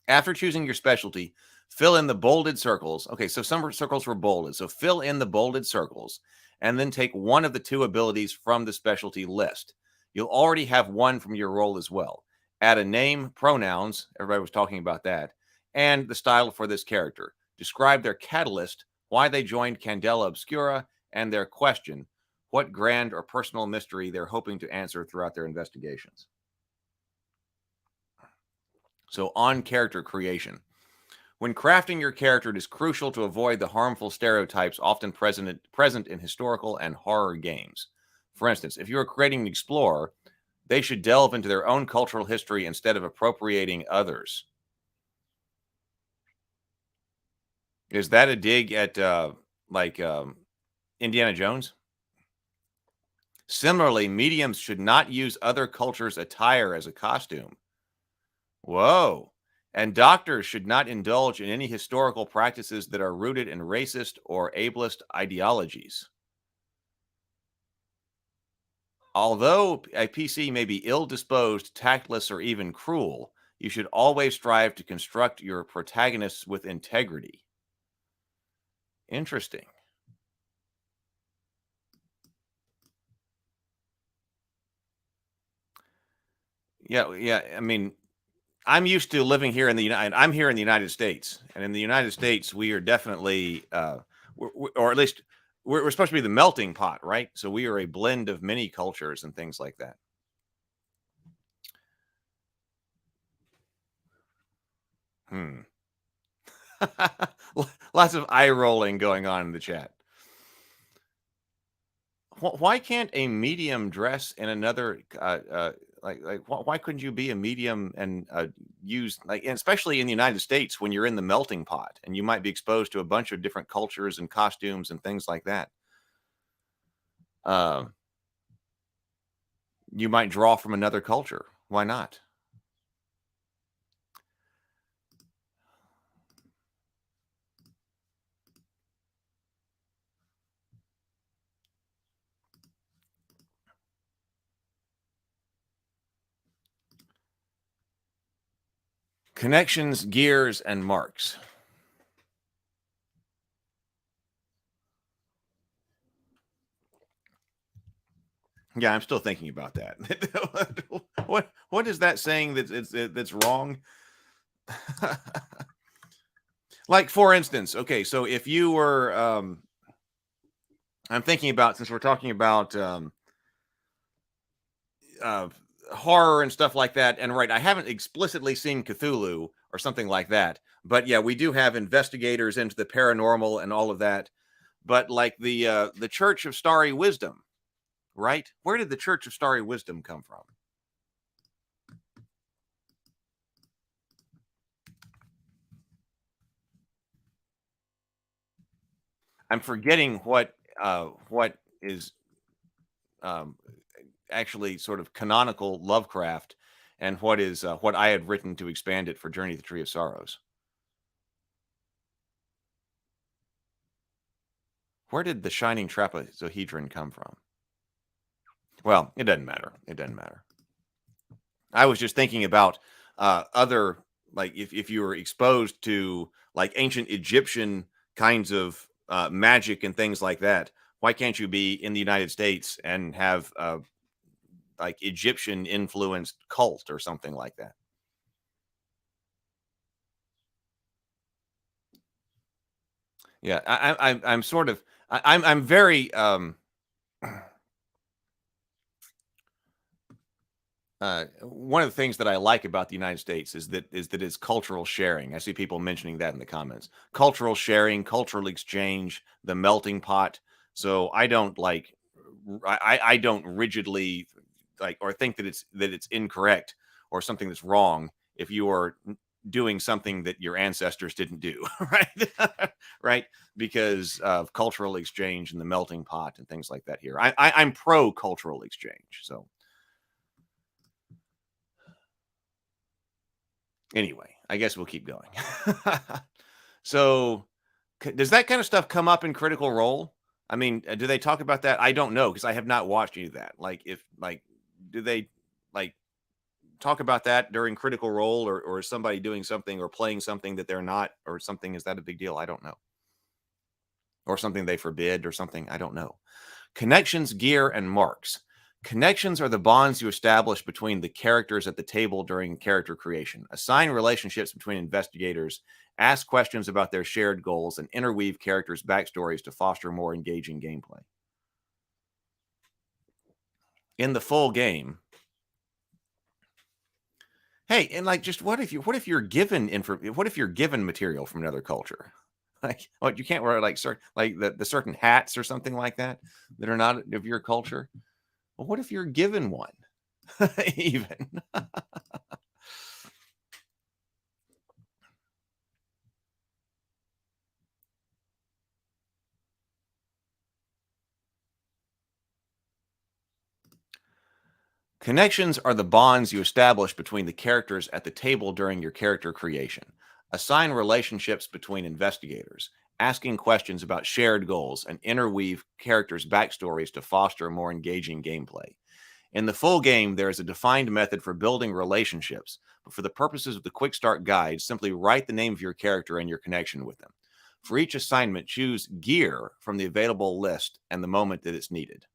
After choosing your specialty, fill in the bolded circles. Okay, so some circles were bolded. So fill in the bolded circles and then take one of the 2 abilities from the specialty list. You'll already have one from your role as well. Add a name, pronouns, everybody was talking about that, and the style for this character. Describe their catalyst, why they joined Candela Obscura, and their question, what grand or personal mystery they're hoping to answer throughout their investigations. So on character creation. When crafting your character, it is crucial to avoid the harmful stereotypes often present in historical and horror games. For instance, if you are creating an explorer, they should delve into their own cultural history instead of appropriating others. Is that a dig at Indiana Jones? Similarly, mediums should not use other cultures' attire as a costume. Whoa. And doctors should not indulge in any historical practices that are rooted in racist or ableist ideologies. Although a PC may be ill-disposed, tactless, or even cruel, you should always strive to construct your protagonists with integrity. Interesting. Yeah. I mean, I'm used to living here in the I'm here in the United States, and in the United States, we are definitely, or at least we're supposed to be the melting pot, right? So we are a blend of many cultures and things like that. Lots of eye rolling going on in the chat. Why can't a medium dress in another? Why couldn't you be a medium and use and especially in the United States when you're in the melting pot and you might be exposed to a bunch of different cultures and costumes and things like that. You might draw from another culture. Why not? Connections, gears, and marks. Yeah, I'm still thinking about that. What is that saying that's wrong? Like, for instance, okay, so if you were, I'm thinking about, since we're talking about horror and stuff like that, and right, I haven't explicitly seen Cthulhu or something like that, but yeah, we do have investigators into the paranormal and all of that. But like the Church of Starry Wisdom, right? Where did the Church of Starry Wisdom come from? I'm forgetting what is actually sort of canonical Lovecraft and what is what I had written to expand it for Journey to the Tree of Sorrows. Where did the Shining Trapezohedron come from? Well, it doesn't matter. It doesn't matter. I was just thinking about other, like if you were exposed to like ancient Egyptian kinds of magic and things like that, why can't you be in the United States and have like Egyptian influenced cult or something like that? Yeah, I'm sort of I'm very one of the things that I like about the United States is that it's cultural sharing. I see people mentioning that in the comments. Cultural sharing, cultural exchange, the melting pot. So I don't like I don't rigidly like or think that it's incorrect or something that's wrong if you are doing something that your ancestors didn't do, right? Right? Because of cultural exchange and the melting pot and things like that here. I'm pro cultural exchange. So anyway, I guess we'll keep going. So does that kind of stuff come up in Critical Role? I mean, do they talk about that? I don't know because I have not watched any of that. Like, if like, do they like talk about that during Critical Role, or is somebody doing something or playing something that they're not, or something? Is that a big deal? I don't know. Or something they forbid or something? I don't know. Connections, gear, and marks. Connections are the bonds you establish between the characters at the table during character creation. Assign relationships between investigators, ask questions about their shared goals, and interweave characters' backstories to foster more engaging gameplay. In the full game, hey, and like, just what if you're given what if you're given material from another culture? Like, what, you can't wear like the certain hats or something like that that are not of your culture. Well, what if you're given one? Even. Connections are the bonds you establish between the characters at the table during your character creation. Assign relationships between investigators, asking questions about shared goals, and interweave characters' backstories to foster more engaging gameplay. In the full game, there is a defined method for building relationships, but for the purposes of the Quick Start Guide, simply write the name of your character and your connection with them. For each assignment, choose gear from the available list and the moment that it's needed.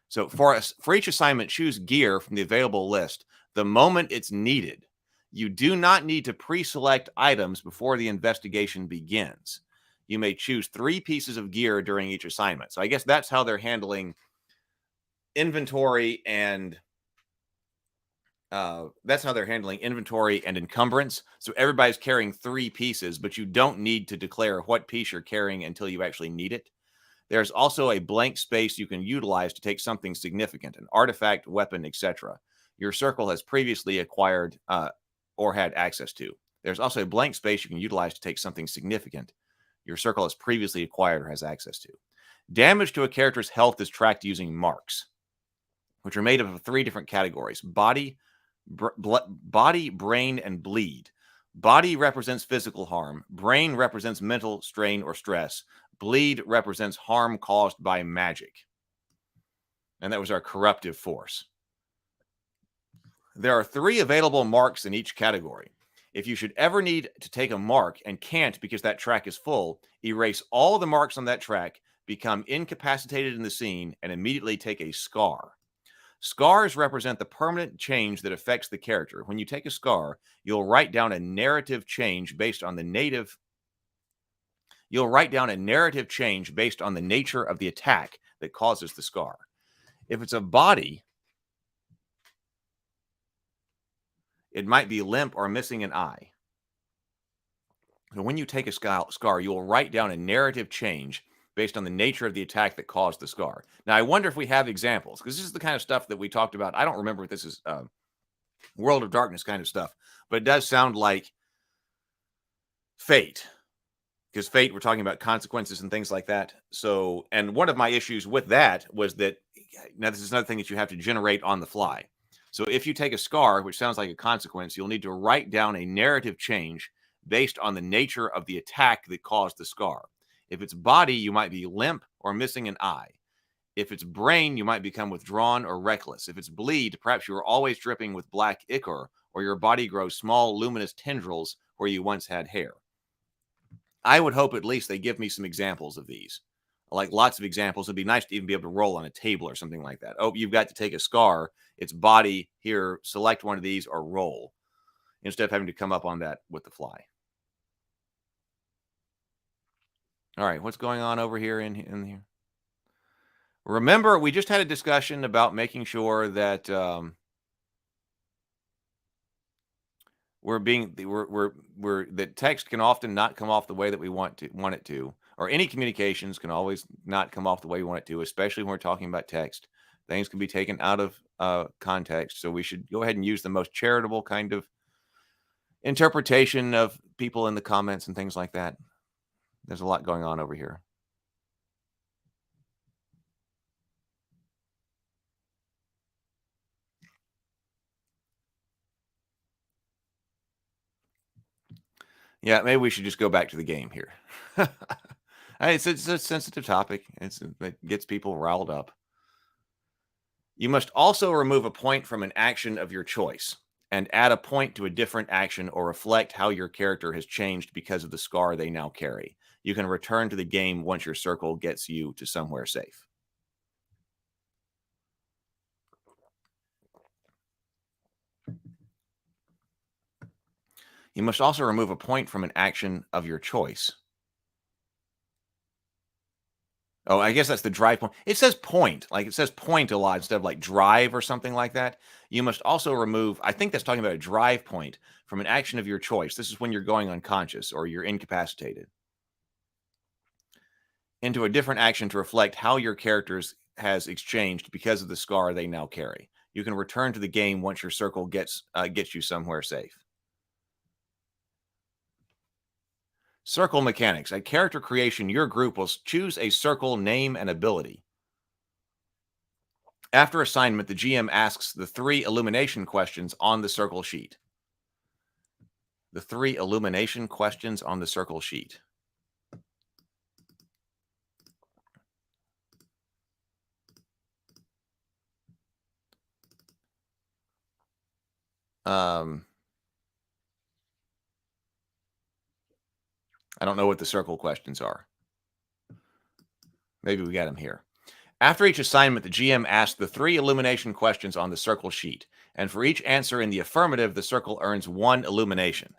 So for each assignment, choose gear from the available list the moment it's needed. You do not need to pre-select items before the investigation begins. You may choose 3 pieces of gear during each assignment. So I guess that's how they're handling inventory and encumbrance. So everybody's carrying 3 pieces, but you don't need to declare what piece you're carrying until you actually need it. There's also a blank space you can utilize to take something significant, an artifact, weapon, etc. Your circle has previously acquired or had access to. There's also a blank space you can utilize to take something significant your circle has previously acquired or has access to. Damage to a character's health is tracked using marks, which are made up of 3 different categories: body, brain, and bleed. Body represents physical harm. Brain represents mental strain or stress. Bleed represents harm caused by magic. And that was our corruptive force. There are 3 available marks in each category. If you should ever need to take a mark and can't because that track is full, erase all the marks on that track, become incapacitated in the scene, and immediately take a scar. Scars represent the permanent change that affects the character. When you take a scar, you'll write down a narrative change based on the nature of the attack that causes the scar. If it's a body, it might be limp or missing an eye. So when you take a scar, you will write down a narrative change based on the nature of the attack that caused the scar. Now, I wonder if we have examples, because this is the kind of stuff that we talked about. I don't remember if this is World of Darkness kind of stuff, but it does sound like Fate, because Fate, we're talking about consequences and things like that. So, and one of my issues with that was that, now this is another thing that you have to generate on the fly. So if you take a scar, which sounds like a consequence, you'll need to write down a narrative change based on the nature of the attack that caused the scar. If it's body, you might be limp or missing an eye. If it's brain, you might become withdrawn or reckless. If it's bleed, perhaps you are always dripping with black ichor, or your body grows small, luminous tendrils where you once had hair. I would hope at least they give me some examples of these. Like lots of examples. It'd be nice to even be able to roll on a table or something like that. Oh, you've got to take a scar. It's body here. Select one of these or roll, instead of having to come up on that with the fly. All right, what's going on over here in here? Remember, we just had a discussion about making sure that that text can often not come off the way that we want it to, or any communications can always not come off the way we want it to, especially when we're talking about text. Things can be taken out of context, so we should go ahead and use the most charitable kind of interpretation of people in the comments and things like that. There's a lot going on over here. Yeah, maybe we should just go back to the game here. It's a sensitive topic. It gets people riled up. You must also remove a point from an action of your choice and add a point to a different action or reflect how your character has changed because of the scar they now carry. You can return to the game once your circle gets you to somewhere safe. You must also remove a point from an action of your choice. Oh, I guess that's the drive point. It says point. Like it says point a lot instead of like drive or something like that. You must also remove, I think that's talking about a drive point from an action of your choice. This is when you're going unconscious or you're incapacitated. Into a different action to reflect how your characters has exchanged because of the scar they now carry. You can return to the game once your circle gets you somewhere safe. Circle mechanics. At character creation, your group will choose a circle name and ability. After assignment, the GM asks the 3 illumination questions on the circle sheet. The 3 illumination questions on the circle sheet. I don't know what the circle questions are. Maybe we got them here. After each assignment, the GM asks the 3 illumination questions on the circle sheet, and for each answer in the affirmative, the circle earns 1 illumination.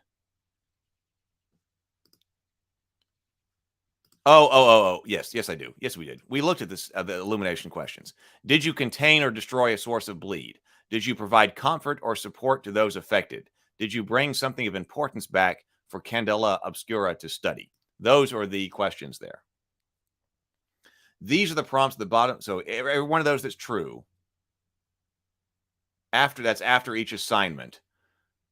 Oh, yes, I do. Yes, we did. We looked at this, the illumination questions. Did you contain or destroy a source of bleed? Did you provide comfort or support to those affected? Did you bring something of importance back for Candela Obscura to study? Those are the questions there. These are the prompts at the bottom. So every one of those that's true. After each assignment,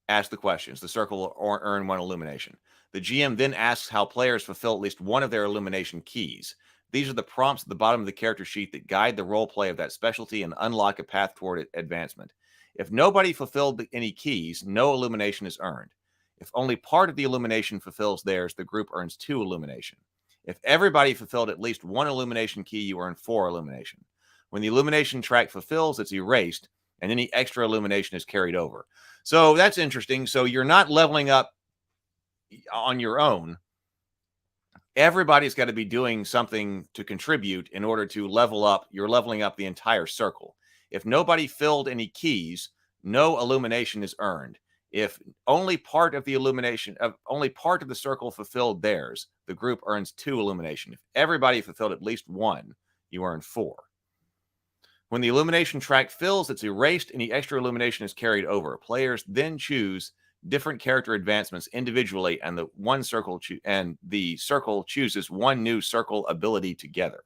ask the questions. The circle will earn 1 illumination. The GM then asks how players fulfill at least one of their illumination keys. These are the prompts at the bottom of the character sheet that guide the role play of that specialty and unlock a path toward advancement. If nobody fulfilled any keys, no illumination is earned. If only part of the illumination fulfills theirs, the group earns 2 illumination. If everybody fulfilled at least 1 illumination key, you earn 4 illumination. When the illumination track fulfills, it's erased, and any extra illumination is carried over. So that's interesting. So you're not leveling up on your own. Everybody's got to be doing something to contribute in order to level up. You're leveling up the entire circle. If nobody filled any keys, no illumination is earned. If only part of the circle fulfilled theirs, the group earns 2 illumination. If everybody fulfilled at least 1, you earn 4. When the illumination track fills, it's erased. Any extra illumination is carried over. Players then choose different character advancements individually, and the circle chooses one new circle ability together.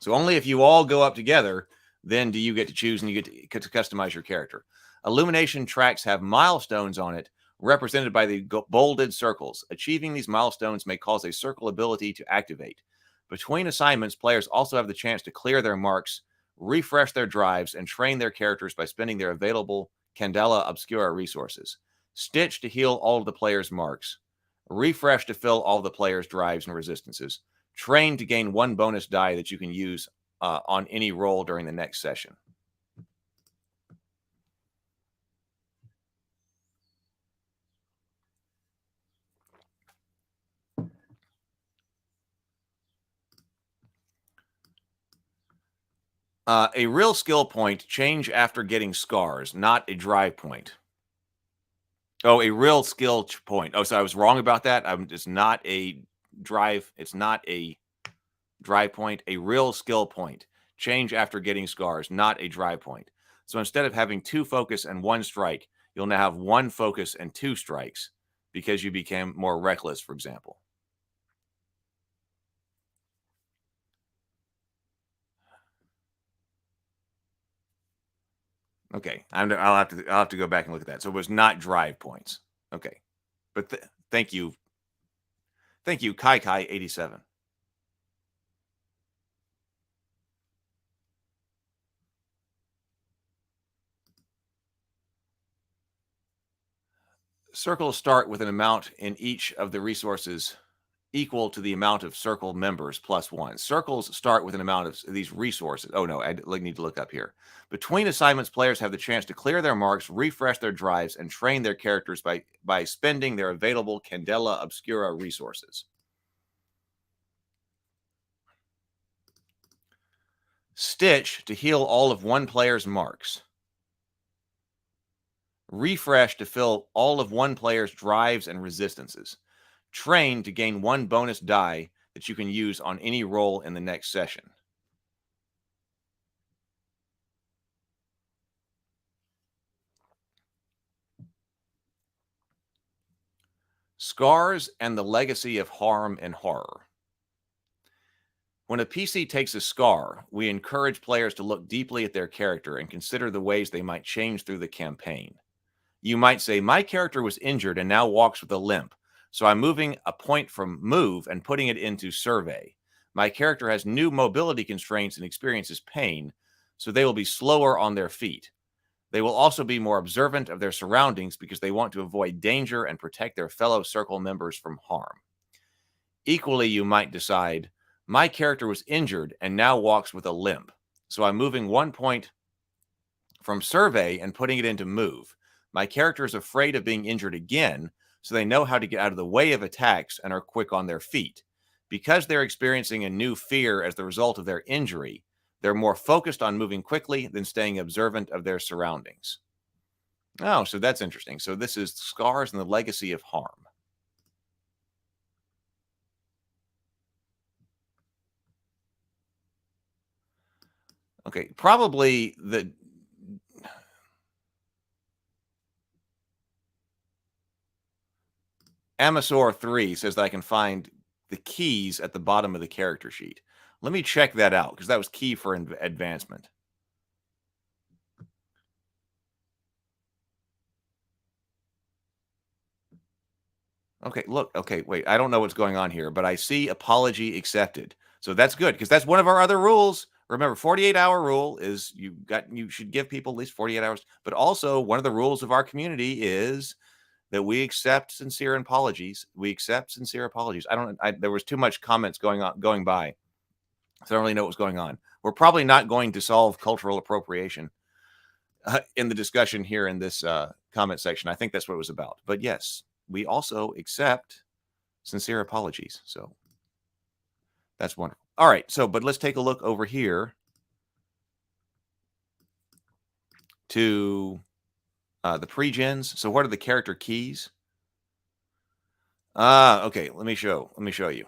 So only if you all go up together, then do you get to choose and you get to customize your character. Illumination tracks have milestones on it, represented by the bolded circles. Achieving these milestones may cause a circle ability to activate. Between assignments, players also have the chance to clear their marks, refresh their drives, and train their characters by spending their available Candela Obscura resources. Stitch to heal all of the players' marks. Refresh to fill all the players' drives and resistances. Train to gain one bonus die that you can use on any roll during the next session. A real skill point, change after getting scars, not a drive point. Oh, a real skill point. Oh, so I was wrong about that. It's not a drive. It's not a drive point. A real skill point. Change after getting scars, not a drive point. So instead of having 2 focus and 1 strike, you'll now have 1 focus and 2 strikes because you became more reckless, for example. Okay, I'll have to go back and look at that. So it was not drive points. Okay, but thank you, Kai 87. Circles start with an amount in each of the resources equal to the amount of circle members plus 1. Circles start with an amount of these resources. Oh, no, I need to look up here. Between assignments, players have the chance to clear their marks, refresh their drives, and train their characters by spending their available Candela Obscura resources. Stitch to heal all of one player's marks. Refresh to fill all of one player's drives and resistances. Train to gain 1 bonus die that you can use on any roll in the next session. Scars and the legacy of harm and horror. When a PC takes a scar, we encourage players to look deeply at their character and consider the ways they might change through the campaign. You might say, my character was injured and now walks with a limp, so I'm moving a point from move and putting it into survey. My character has new mobility constraints and experiences pain, so they will be slower on their feet. They will also be more observant of their surroundings because they want to avoid danger and protect their fellow circle members from harm. Equally, you might decide, my character was injured and now walks with a limp, so I'm moving 1 point from survey and putting it into move. My character is afraid of being injured again, so they know how to get out of the way of attacks and are quick on their feet. Because they're experiencing a new fear as the result of their injury, they're more focused on moving quickly than staying observant of their surroundings. Oh, so that's interesting. So this is scars and the legacy of harm. Okay, probably the Amasaur 3 says that I can find the keys at the bottom of the character sheet. Let me check that out because that was key for advancement. Okay, look. Okay, wait. I don't know what's going on here, but I see apology accepted. So that's good because that's one of our other rules. Remember, 48-hour rule is you should give people at least 48 hours. But also, one of the rules of our community is that we accept sincere apologies. We accept sincere apologies. There was too much comments going by, so I don't really know what's going on. We're probably not going to solve cultural appropriation in the discussion here in this comment section. I think that's what it was about. But yes, we also accept sincere apologies. So that's wonderful. All right. So, but let's take a look over here to the pre-gens. So what are the character keys? Okay. Let me show you.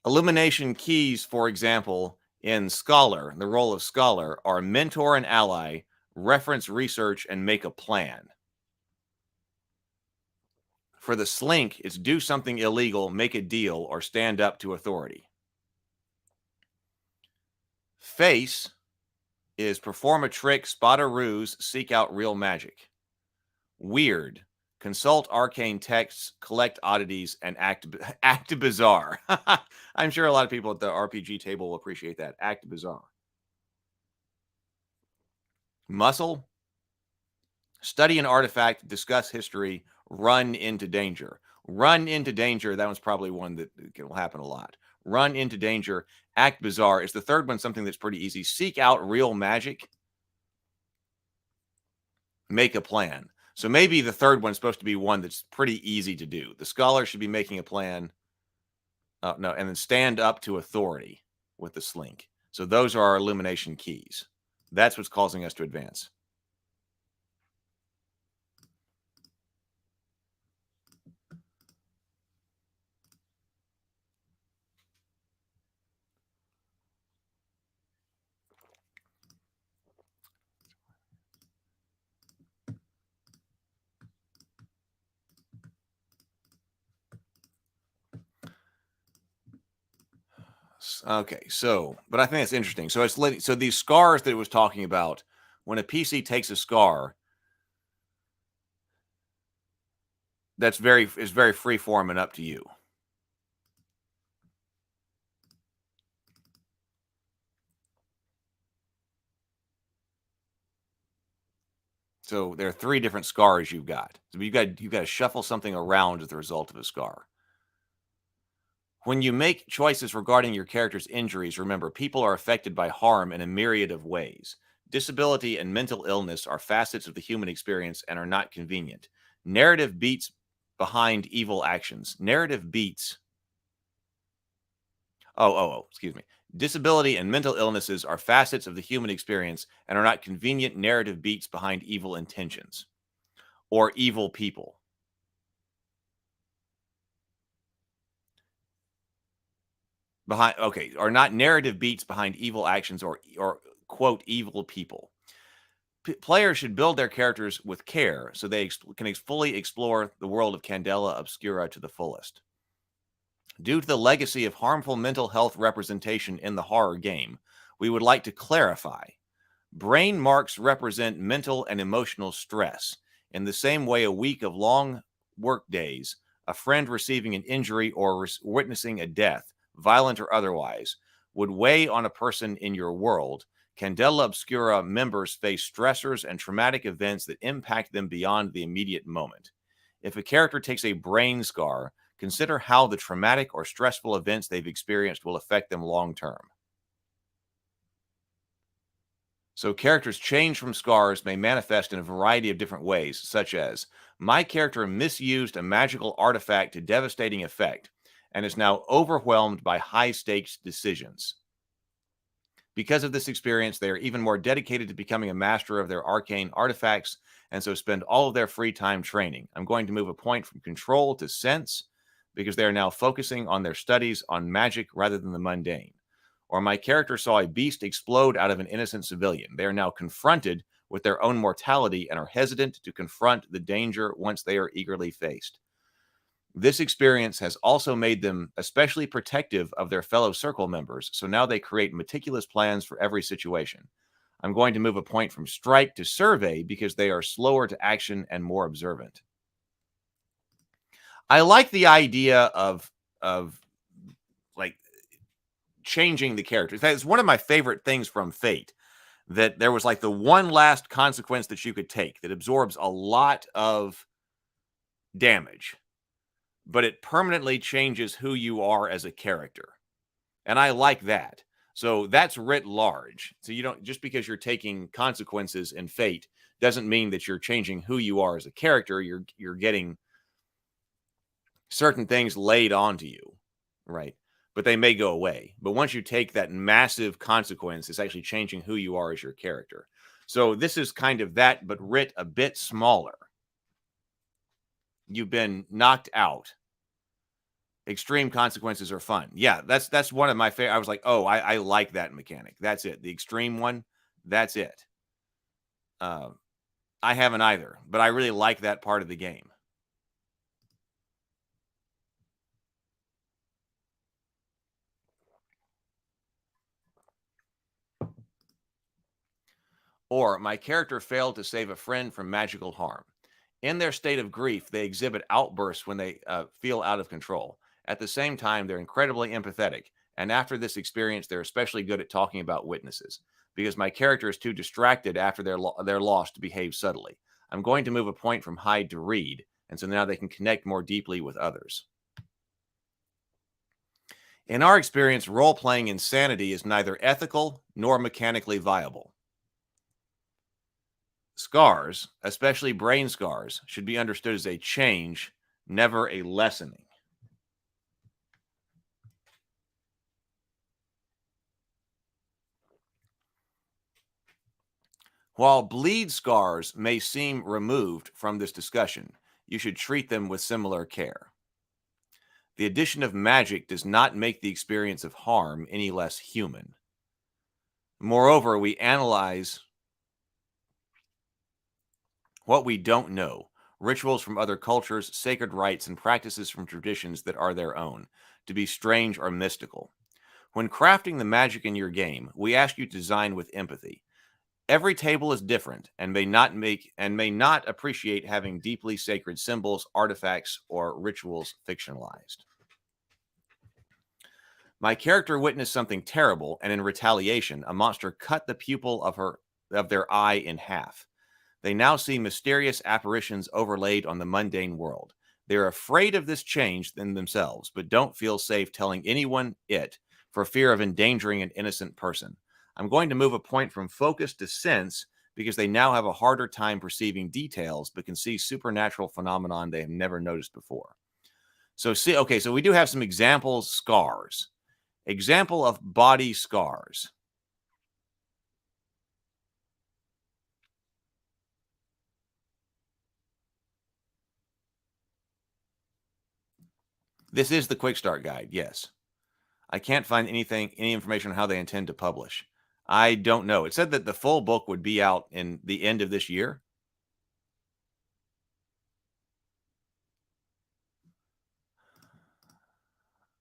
Illumination keys, for example, in Scholar, the role of Scholar, are mentor and ally, reference research, and make a plan. For the Slink, it's do something illegal, make a deal, or stand up to authority. Face is perform a trick, spot a ruse, seek out real magic. Weird, consult arcane texts, collect oddities, and act bizarre. I'm sure a lot of people at the RPG table will appreciate that. Act bizarre. Muscle, study an artifact, discuss history, run into danger. Run into danger, that one's probably one that will happen a lot. Run into danger, act bizarre. Is the third one something that's pretty easy? Seek out real magic, make a plan. So maybe the third one's supposed to be one that's pretty easy to do. The Scholar should be making a plan. No, and then stand up to authority with the Slink. So those are our illumination keys. That's what's causing us to advance. Okay, so, but I think that's interesting. So so these scars that it was talking about, when a PC takes a scar, is very free form and up to you. So there are 3 different scars you've got. So you've got to shuffle something around as a result of a scar. When you make choices regarding your character's injuries, remember, people are affected by harm in a myriad of ways. Disability and mental illness are facets of the human experience and are not convenient. Narrative beats behind evil actions. Narrative beats. Excuse me. Disability and mental illnesses are facets of the human experience and are not convenient narrative beats behind evil intentions or evil people. Are not narrative beats behind evil actions or quote evil people. Players should build their characters with care so they can fully explore the world of Candela Obscura to the fullest. Due to the legacy of harmful mental health representation in the horror game, we would like to clarify. Brain marks represent mental and emotional stress. In the same way, a week of long work days, a friend receiving an injury or witnessing a death, violent or otherwise, would weigh on a person in your world. Candela Obscura members face stressors and traumatic events that impact them beyond the immediate moment. If a character takes a brain scar, consider how the traumatic or stressful events they've experienced will affect them long term. So characters changed from scars may manifest in a variety of different ways, such as, my character misused a magical artifact to devastating effect and is now overwhelmed by high-stakes decisions. Because of this experience, they are even more dedicated to becoming a master of their arcane artifacts, and so spend all of their free time training. I'm going to move a point from control to sense, because they are now focusing on their studies on magic rather than the mundane. Or my character saw a beast explode out of an innocent civilian. They are now confronted with their own mortality and are hesitant to confront the danger once they are eagerly faced. This experience has also made them especially protective of their fellow circle members, so now they create meticulous plans for every situation. I'm going to move a point from strike to survey because they are slower to action and more observant. I like the idea of like changing the characters. That's one of my favorite things from Fate, that there was like the one last consequence that you could take that absorbs a lot of damage, but it permanently changes who you are as a character. And I like that. So that's writ large. So you don't, just because you're taking consequences in Fate doesn't mean that you're changing who you are as a character. You're getting certain things laid onto you, right? But they may go away. But once you take that massive consequence, it's actually changing who you are as your character. So this is kind of that, but writ a bit smaller. You've been knocked out. Extreme consequences are fun. Yeah, that's one of my favorite. I was like, oh, I like that mechanic. That's it. The extreme one, that's it. I haven't either, but I really like that part of the game. Or my character failed to save a friend from magical harm. In their state of grief, they exhibit outbursts when they feel out of control. At the same time, they're incredibly empathetic. And after this experience, they're especially good at talking about witnesses. Because my character is too distracted after their loss to behave subtly. I'm going to move a point from hide to read, and so now they can connect more deeply with others. In our experience, role-playing insanity is neither ethical nor mechanically viable. Scars, especially brain scars, should be understood as a change, never a lessening. While bleed scars may seem removed from this discussion, you should treat them with similar care. The addition of magic does not make the experience of harm any less human. Moreover, we analyze what we don't know, rituals from other cultures, sacred rites, and practices from traditions that are their own, to be strange or mystical. When crafting the magic in your game, we ask you to design with empathy. Every table is different and may not appreciate having deeply sacred symbols, artifacts, or rituals fictionalized. My character witnessed something terrible, and in retaliation, a monster cut the pupil of their eye in half. They now see mysterious apparitions overlaid on the mundane world. They're afraid of this change in themselves, but don't feel safe telling anyone it for fear of endangering an innocent person. I'm going to move a point from focus to sense because they now have a harder time perceiving details, but can see supernatural phenomenon they have never noticed before. So we do have some examples, scars. Example of body scars. This is the quick start guide, yes. I can't find any information on how they intend to publish. I don't know. It said that the full book would be out in the end of this year.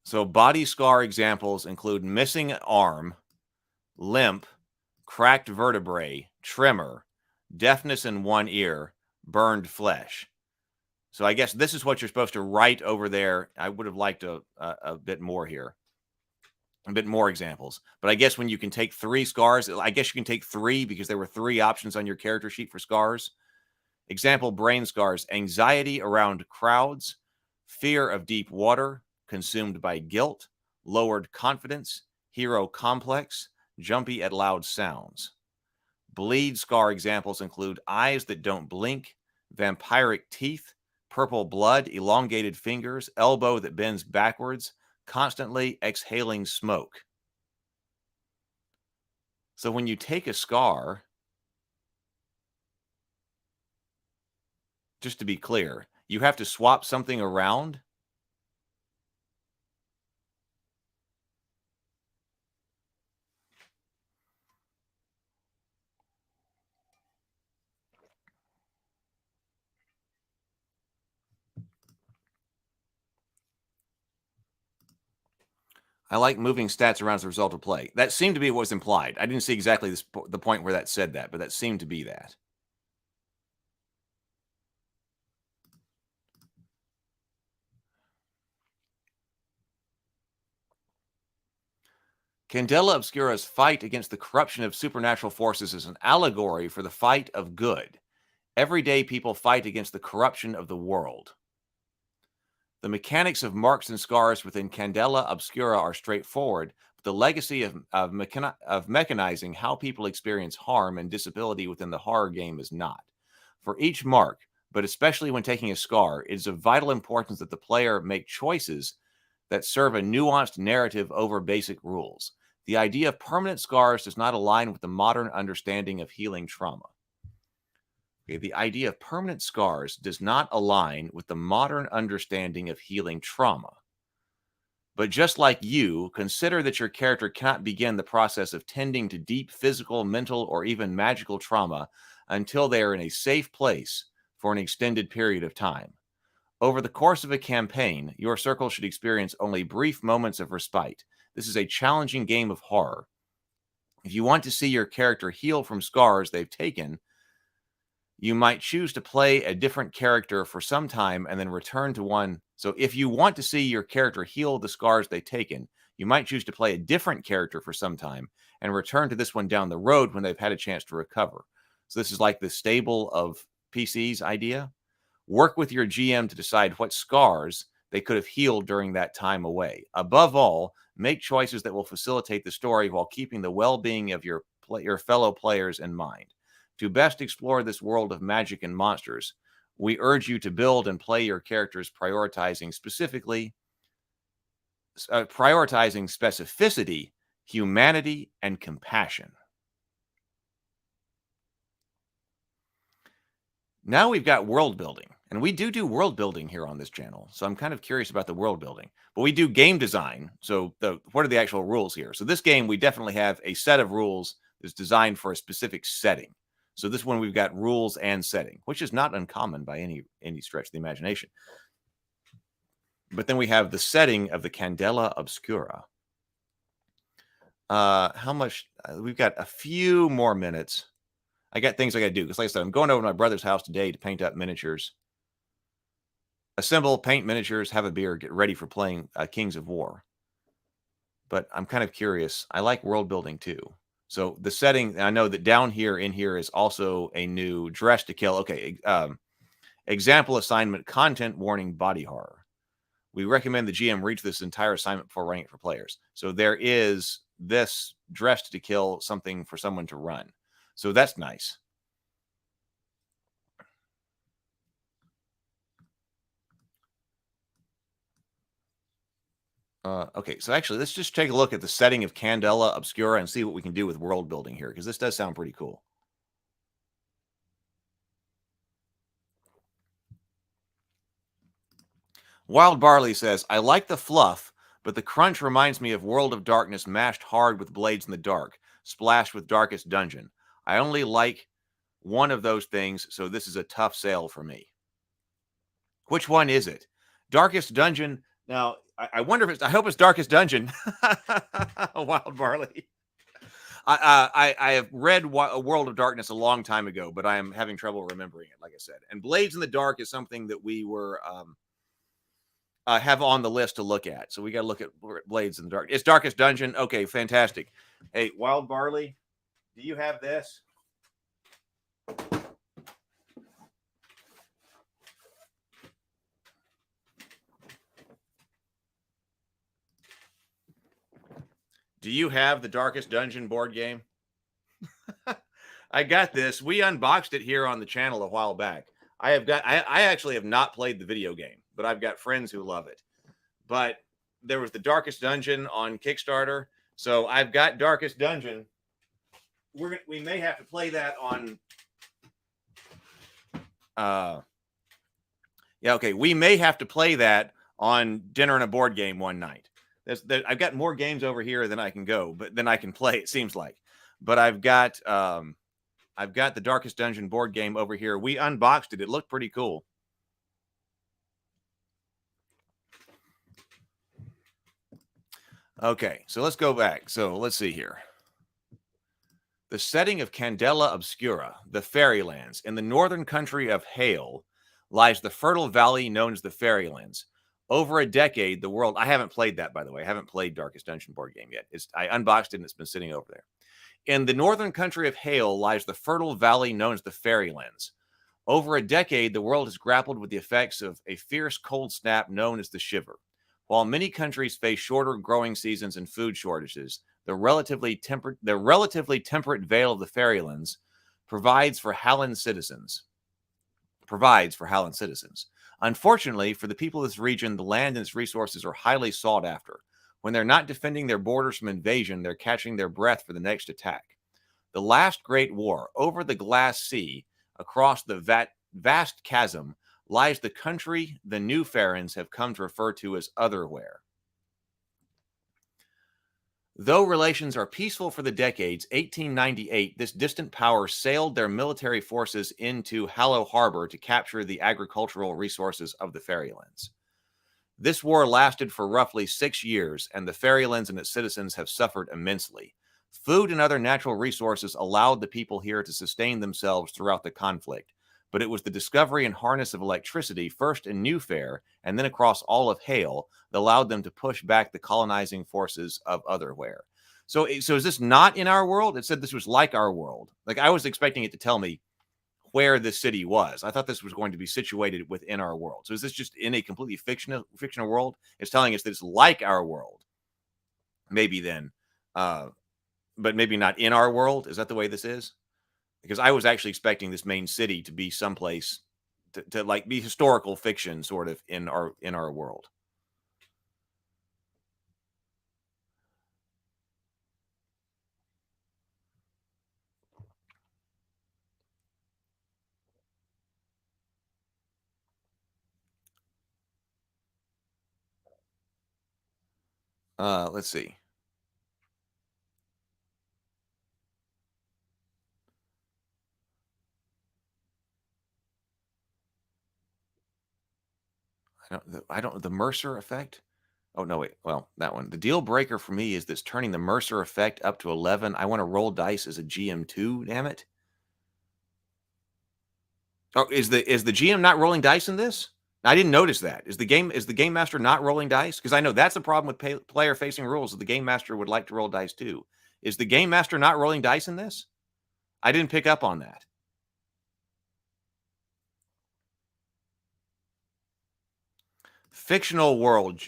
So body scar examples include missing arm, limp, cracked vertebrae, tremor, deafness in one ear, burned flesh. So I guess this is what you're supposed to write over there. I would have liked a bit more here. A bit more examples. But I guess when you can take 3 scars, I guess you can take 3 because there were 3 options on your character sheet for scars. Example brain scars: anxiety around crowds, fear of deep water, consumed by guilt, lowered confidence, hero complex, jumpy at loud sounds. Bleed scar examples include eyes that don't blink, vampiric teeth, purple blood, elongated fingers, elbow that bends backwards, constantly exhaling smoke. So when you take a scar, just to be clear, you have to swap something around. I like moving stats around as a result of play. That seemed to be what was implied. I didn't see exactly the point where that said that, but that seemed to be that. Candela Obscura's fight against the corruption of supernatural forces is an allegory for the fight of good. Everyday people fight against the corruption of the world. The mechanics of marks and scars within Candela Obscura are straightforward, but the legacy of mechanizing how people experience harm and disability within the horror game is not. For each mark, but especially when taking a scar, it is of vital importance that the player make choices that serve a nuanced narrative over basic rules. The idea of permanent scars does not align with the modern understanding of healing trauma. Okay, the idea of permanent scars does not align with the modern understanding of healing trauma. But just like you, consider that your character cannot begin the process of tending to deep physical, mental, or even magical trauma until they are in a safe place for an extended period of time. Over the course of a campaign, your circle should experience only brief moments of respite. This is a challenging game of horror. If you want to see your character heal from scars they've taken, you might choose to play a different character for some time and then return to one. So if you want to see your character heal the scars they've taken, you might choose to play a different character for some time and return to this one down the road when they've had a chance to recover. So this is like the stable of PCs idea. Work with your GM to decide what scars they could have healed during that time away. Above all, make choices that will facilitate the story while keeping the well-being of your fellow players in mind. To best explore this world of magic and monsters, we urge you to build and play your characters prioritizing specificity, humanity, and compassion. Now we've got world building, and we do world building here on this channel. So I'm kind of curious about the world building, but we do game design. So what are the actual rules here? So this game, we definitely have a set of rules that's designed for a specific setting. So this one, we've got rules and setting, which is not uncommon by any stretch of the imagination. But then we have the setting of the Candela Obscura. How much? We've got a few more minutes. I got things I got to do. Because like I said, I'm going over to my brother's house today to paint up miniatures. Assemble, paint miniatures, have a beer, get ready for playing Kings of War. But I'm kind of curious. I like world building too. So the setting, I know that down here in here is also a new dress to kill. Okay. Example assignment, content warning, body horror. We recommend the GM read this entire assignment before running it for players. So there is this dressed to kill, something for someone to run. So that's nice. Okay, so actually, let's just take a look at the setting of Candela Obscura and see what we can do with world building here, because this does sound pretty cool. Wild Barley says, I like the fluff, but the crunch reminds me of World of Darkness mashed hard with blades in the dark, splashed with Darkest Dungeon. I only like one of those things, so this is a tough sale for me. Which one is it? Darkest Dungeon. Now, I wonder if it's, I hope it's Darkest Dungeon. Wild Barley. I have read World of Darkness a long time ago, but I am having trouble remembering it, like I said. And Blades in the Dark is something that we were have on the list to look at. So we got to look at Blades in the Dark. It's Darkest Dungeon. Okay, fantastic. Hey, Wild Barley, do you have this? Do you have the Darkest Dungeon board game? I got this. We unboxed it here on the channel a while back. I actually have not played the video game, but I've got friends who love it. But there was the Darkest Dungeon on Kickstarter, so I've got Darkest Dungeon. We may have to play that on. Yeah, okay. We may have to play that on Dinner and a Board Game one night. I've got more games over here than I can go, but then I can play. It seems like, but I've got the Darkest Dungeon board game over here. We unboxed it. It looked pretty cool. Okay, so let's go back. So let's see here. The setting of Candela Obscura, the Fairylands. In the northern country of Hale lies the fertile valley known as the Fairylands. Over a decade, the world... I haven't played that, by the way. I haven't played Darkest Dungeon board game yet. I unboxed it, and it's been sitting over there. In the northern country of Hale lies the fertile valley known as the Fairylands. Over a decade, the world has grappled with the effects of a fierce cold snap known as the Shiver. While many countries face shorter growing seasons and food shortages, the relatively temperate vale of the Fairylands provides for Halland citizens. Unfortunately, for the people of this region, the land and its resources are highly sought after. When they're not defending their borders from invasion, they're catching their breath for the next attack. The last great war, over the glass sea, across the vast chasm, lies the country the new Farrens have come to refer to as Otherwhere. Though relations are peaceful for the decades, 1898, this distant power sailed their military forces into Hallow Harbor to capture the agricultural resources of the Fairylands. This war lasted for roughly 6 years, and the Fairylands and its citizens have suffered immensely. Food and other natural resources allowed the people here to sustain themselves throughout the conflict, but it was the discovery and harness of electricity, first in New Fair and then across all of Hale, that allowed them to push back the colonizing forces of Otherwhere. So is this not in our world? It said this was like our world. Like, I was expecting it to tell me where the city was. I thought this was going to be situated within our world. So is this just in a completely fictional world? It's telling us that it's like our world. Maybe then, but maybe not in our world. Is that the way this is? Because I was actually expecting this main city to be someplace to like be historical fiction, sort of in our world. Let's see. The Mercer effect. Oh, no, wait. Well, that one. The deal breaker for me is this turning the Mercer effect up to 11. I want to roll dice as a GM2, damn it. Oh, is the GM not rolling dice in this? I didn't notice that. Is the game master not rolling dice? Because I know that's the problem with player facing rules. That the game master would like to roll dice too. Is the game master not rolling dice in this? I didn't pick up on that. Fictional world,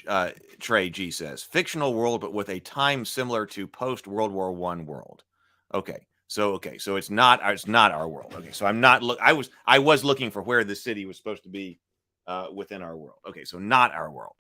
Trey G says. Fictional world, but with a time similar to post-World War I world. Okay. So it's not our world. Okay. So I was looking for where the city was supposed to be within our world. Okay. So not our world.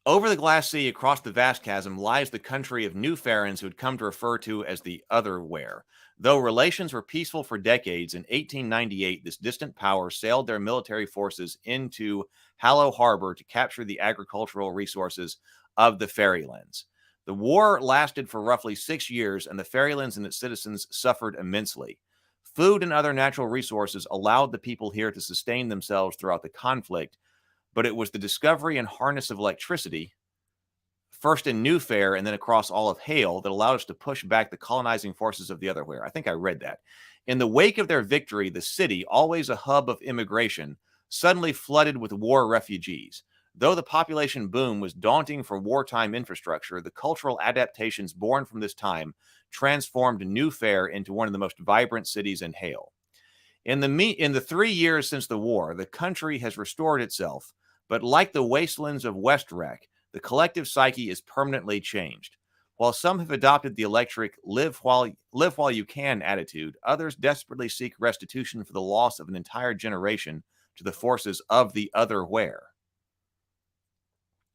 Over the glass sea, across the vast chasm, lies the country of New Farrans, who had come to refer to as the Otherwhere. Though relations were peaceful for decades, in 1898, this distant power sailed their military forces into Hallow Harbor to capture the agricultural resources of the Fairylands. The war lasted for roughly 6 years, and the Fairylands and its citizens suffered immensely. Food and other natural resources allowed the people here to sustain themselves throughout the conflict, but it was the discovery and harness of electricity, first in New Fair and then across all of Hale, that allowed us to push back the colonizing forces of the Otherwhere. I think I read that. In the wake of their victory, the city, always a hub of immigration, suddenly flooded with war refugees. Though the population boom was daunting for wartime infrastructure, the cultural adaptations born from this time transformed New Fair into one of the most vibrant cities in Hale. In the 3 years since the war, the country has restored itself, but like the wastelands of Westrek, the collective psyche is permanently changed. While some have adopted the electric live while you can attitude, others desperately seek restitution for the loss of an entire generation to the forces of the Otherwhere.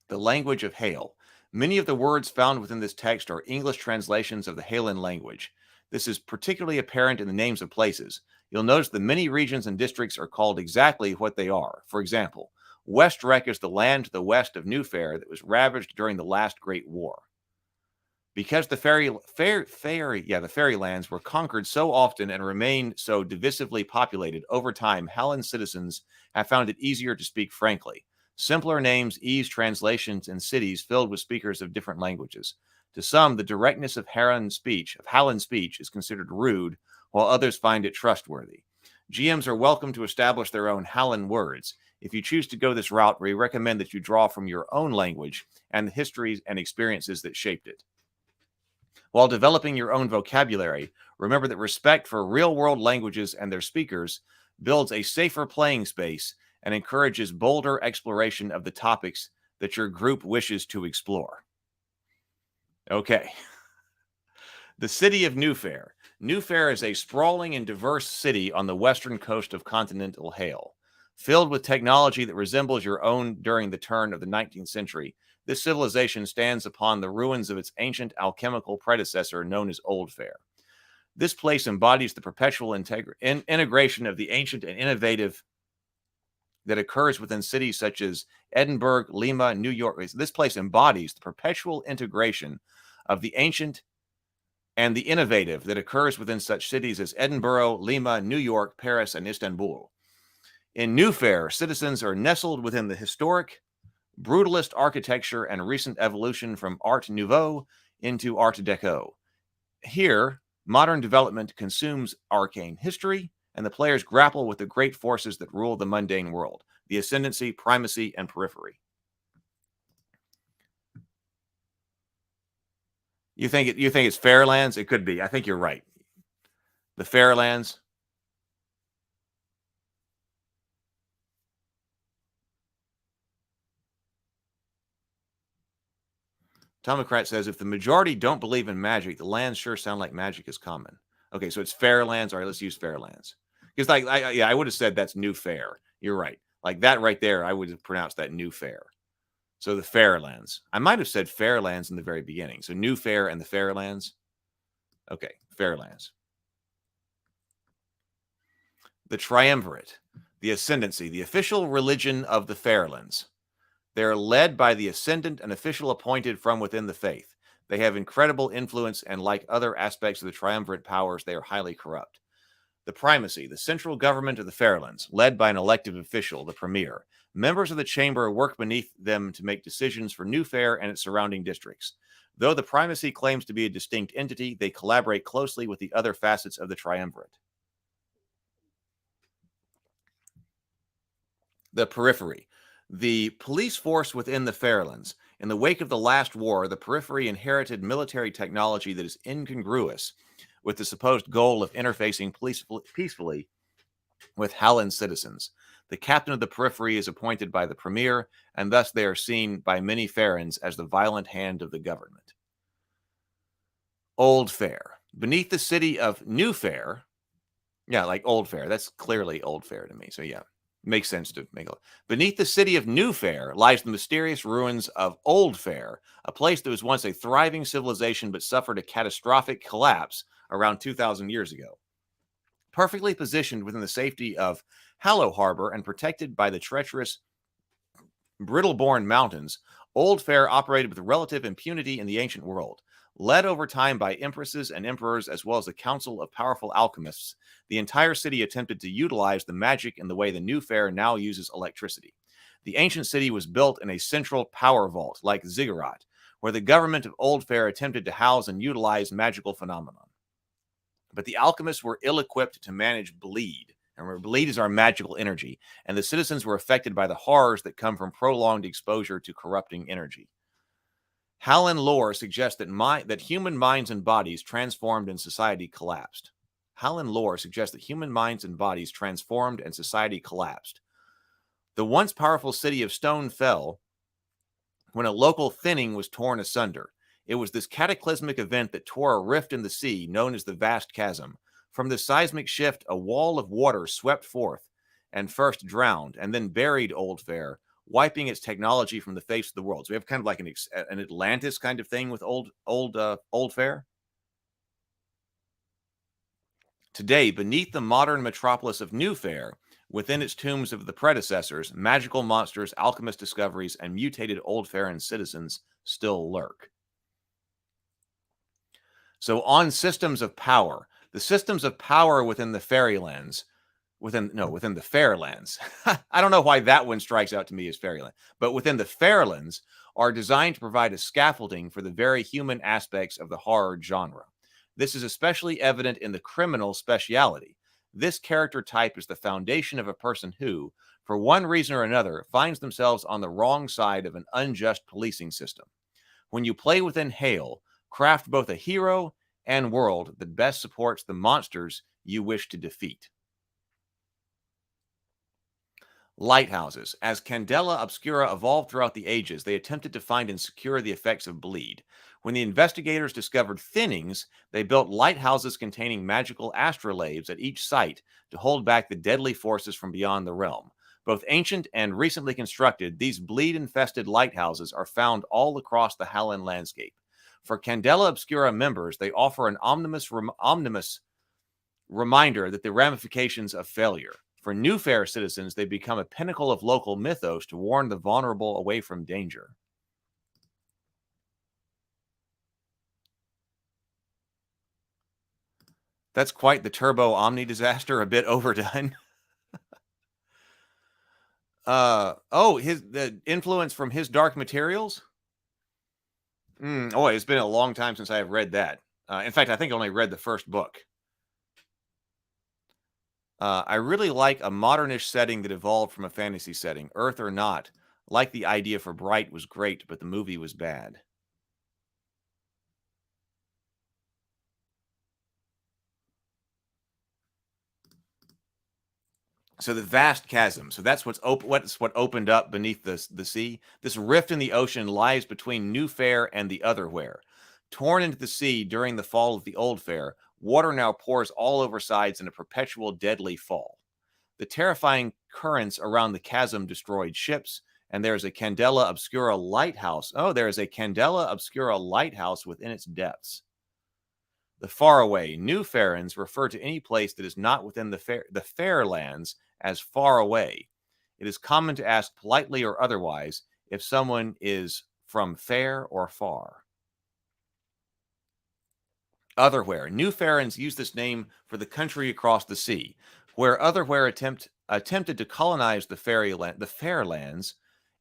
The language of Hale. Many of the words found within this text are English translations of the Halen language. This is particularly apparent in the names of places. You'll notice that many regions and districts are called exactly what they are. For example, Westrek is the land to the west of New Fair that was ravaged during the last Great War. Because the Fairylands were conquered so often and remain so divisively populated, over time, Halland's citizens have found it easier to speak frankly. Simpler names ease translations in cities filled with speakers of different languages. To some, the directness of Halland's speech is considered rude, while others find it trustworthy. GMs are welcome to establish their own Halland words. If you choose to go this route, we recommend that you draw from your own language and the histories and experiences that shaped it. While developing your own vocabulary, remember that respect for real-world languages and their speakers builds a safer playing space and encourages bolder exploration of the topics that your group wishes to explore. Okay. The city of New Fair. New Fair is a sprawling and diverse city on the western coast of continental Hale. Filled with technology that resembles your own during the turn of the 19th century, this civilization stands upon the ruins of its ancient alchemical predecessor known as Old Fair. This place embodies the perpetual integration of the ancient and innovative that occurs within cities such as Edinburgh, Lima, New York. This place embodies the perpetual integration of the ancient and the innovative that occurs within such cities as Edinburgh, Lima, New York, Paris, and Istanbul. In New Fair, citizens are nestled within the historic, brutalist architecture and recent evolution from Art Nouveau into Art Deco. Here, modern development consumes arcane history, and the players grapple with the great forces that rule the mundane world: the ascendancy, primacy, and periphery. You think it's Fairlands? It could be. I think you're right. The Fairlands. Tomocrat says, if the majority don't believe in magic, the lands sure sound like magic is common. Okay, so it's Fairlands. All right, let's use Fairlands. Because I would have said that's New Fair. You're right. Like that right there, I would have pronounced that New Fair. So the Fairlands. I might have said Fairlands in the very beginning. So New Fair and the Fairlands. Okay, Fairlands. The Triumvirate, the Ascendancy, the official religion of the Fairlands. They are led by the ascendant, an official appointed from within the faith. They have incredible influence, and like other aspects of the triumvirate powers, they are highly corrupt. The primacy, the central government of the Fairlands, led by an elected official, the premier. Members of the chamber work beneath them to make decisions for New Fair and its surrounding districts. Though the primacy claims to be a distinct entity, they collaborate closely with the other facets of the triumvirate. The periphery. The police force within the Fairlands. In the wake of the last war, the periphery inherited military technology that is incongruous with the supposed goal of interfacing peacefully with Halland citizens. The captain of the periphery is appointed by the premier, and thus they are seen by many Farrans as the violent hand of the government. Old Fair. Beneath the city of New Fair, yeah, like Old Fair. That's clearly Old Fair to me, so yeah. Makes sense to make. Beneath the city of New Fair lies the mysterious ruins of Old Fair, a place that was once a thriving civilization but suffered a catastrophic collapse around 2,000 years ago. Perfectly positioned within the safety of Hallow Harbor and protected by the treacherous Brittleborn Mountains, Old Fair operated with relative impunity in the ancient world. Led over time by empresses and emperors, as well as a council of powerful alchemists, the entire city attempted to utilize the magic in the way the New Fair now uses electricity. The ancient city was built in a central power vault, like Ziggurat, where the government of Old Fair attempted to house and utilize magical phenomenon. But the alchemists were ill-equipped to manage bleed. And remember, bleed is our magical energy, and the citizens were affected by the horrors that come from prolonged exposure to corrupting energy. Halland lore suggests that human minds and bodies transformed and society collapsed. Halland lore suggests that human minds and bodies transformed and society collapsed. The once powerful city of Stone fell when a local thinning was torn asunder. It was this cataclysmic event that tore a rift in the sea known as the Vast Chasm. From the seismic shift, a wall of water swept forth and first drowned and then buried Old Fair, wiping its technology from the face of the world. So we have kind of like an Atlantis kind of thing with Old Fair. Today, beneath the modern metropolis of New Fair, within its tombs of the predecessors, magical monsters, alchemist discoveries, and mutated Old Fairland citizens still lurk. So on systems of power, the systems of power within the Fairylands, within the Fairlands. I don't know why that one strikes out to me as Fairyland, but within the Fairlands are designed to provide a scaffolding for the very human aspects of the horror genre. This is especially evident in the criminal speciality. This character type is the foundation of a person who, for one reason or another, finds themselves on the wrong side of an unjust policing system. When you play within Hale, craft both a hero and world that best supports the monsters you wish to defeat. Lighthouses. As Candela Obscura evolved throughout the ages, they attempted to find and secure the effects of bleed. When the investigators discovered thinnings, they built lighthouses containing magical astrolabes at each site to hold back the deadly forces from beyond the realm. Both ancient and recently constructed, these bleed-infested lighthouses are found all across the Halland landscape. For Candela Obscura members, they offer an omnibus reminder that the ramifications of failure. For New Fair citizens, they become a pinnacle of local mythos to warn the vulnerable away from danger. That's quite the turbo omni disaster, a bit overdone. The influence from His Dark Materials. It's been a long time since I have read that. In fact, I think I only read the first book. I really like a modernish setting that evolved from a fantasy setting, Earth or not. Like the idea for Bright was great, but the movie was bad. So the vast chasm. So that's what opened up beneath the sea. This rift in the ocean lies between New Fair and the Otherwhere. Torn into the sea during the fall of the Old Fair, water now pours all over sides in a perpetual deadly fall. The terrifying currents around the chasm destroyed ships, and there is a Candela Obscura lighthouse. Oh, there is a Candela Obscura lighthouse within its depths. The faraway New Fairens refer to any place that is not within the Fairlands as far away. It is common to ask politely or otherwise if someone is from fair or far. Otherwhere. New Fairens use this name for the country across the sea. Where Otherwhere attempted to colonize the Fairlands,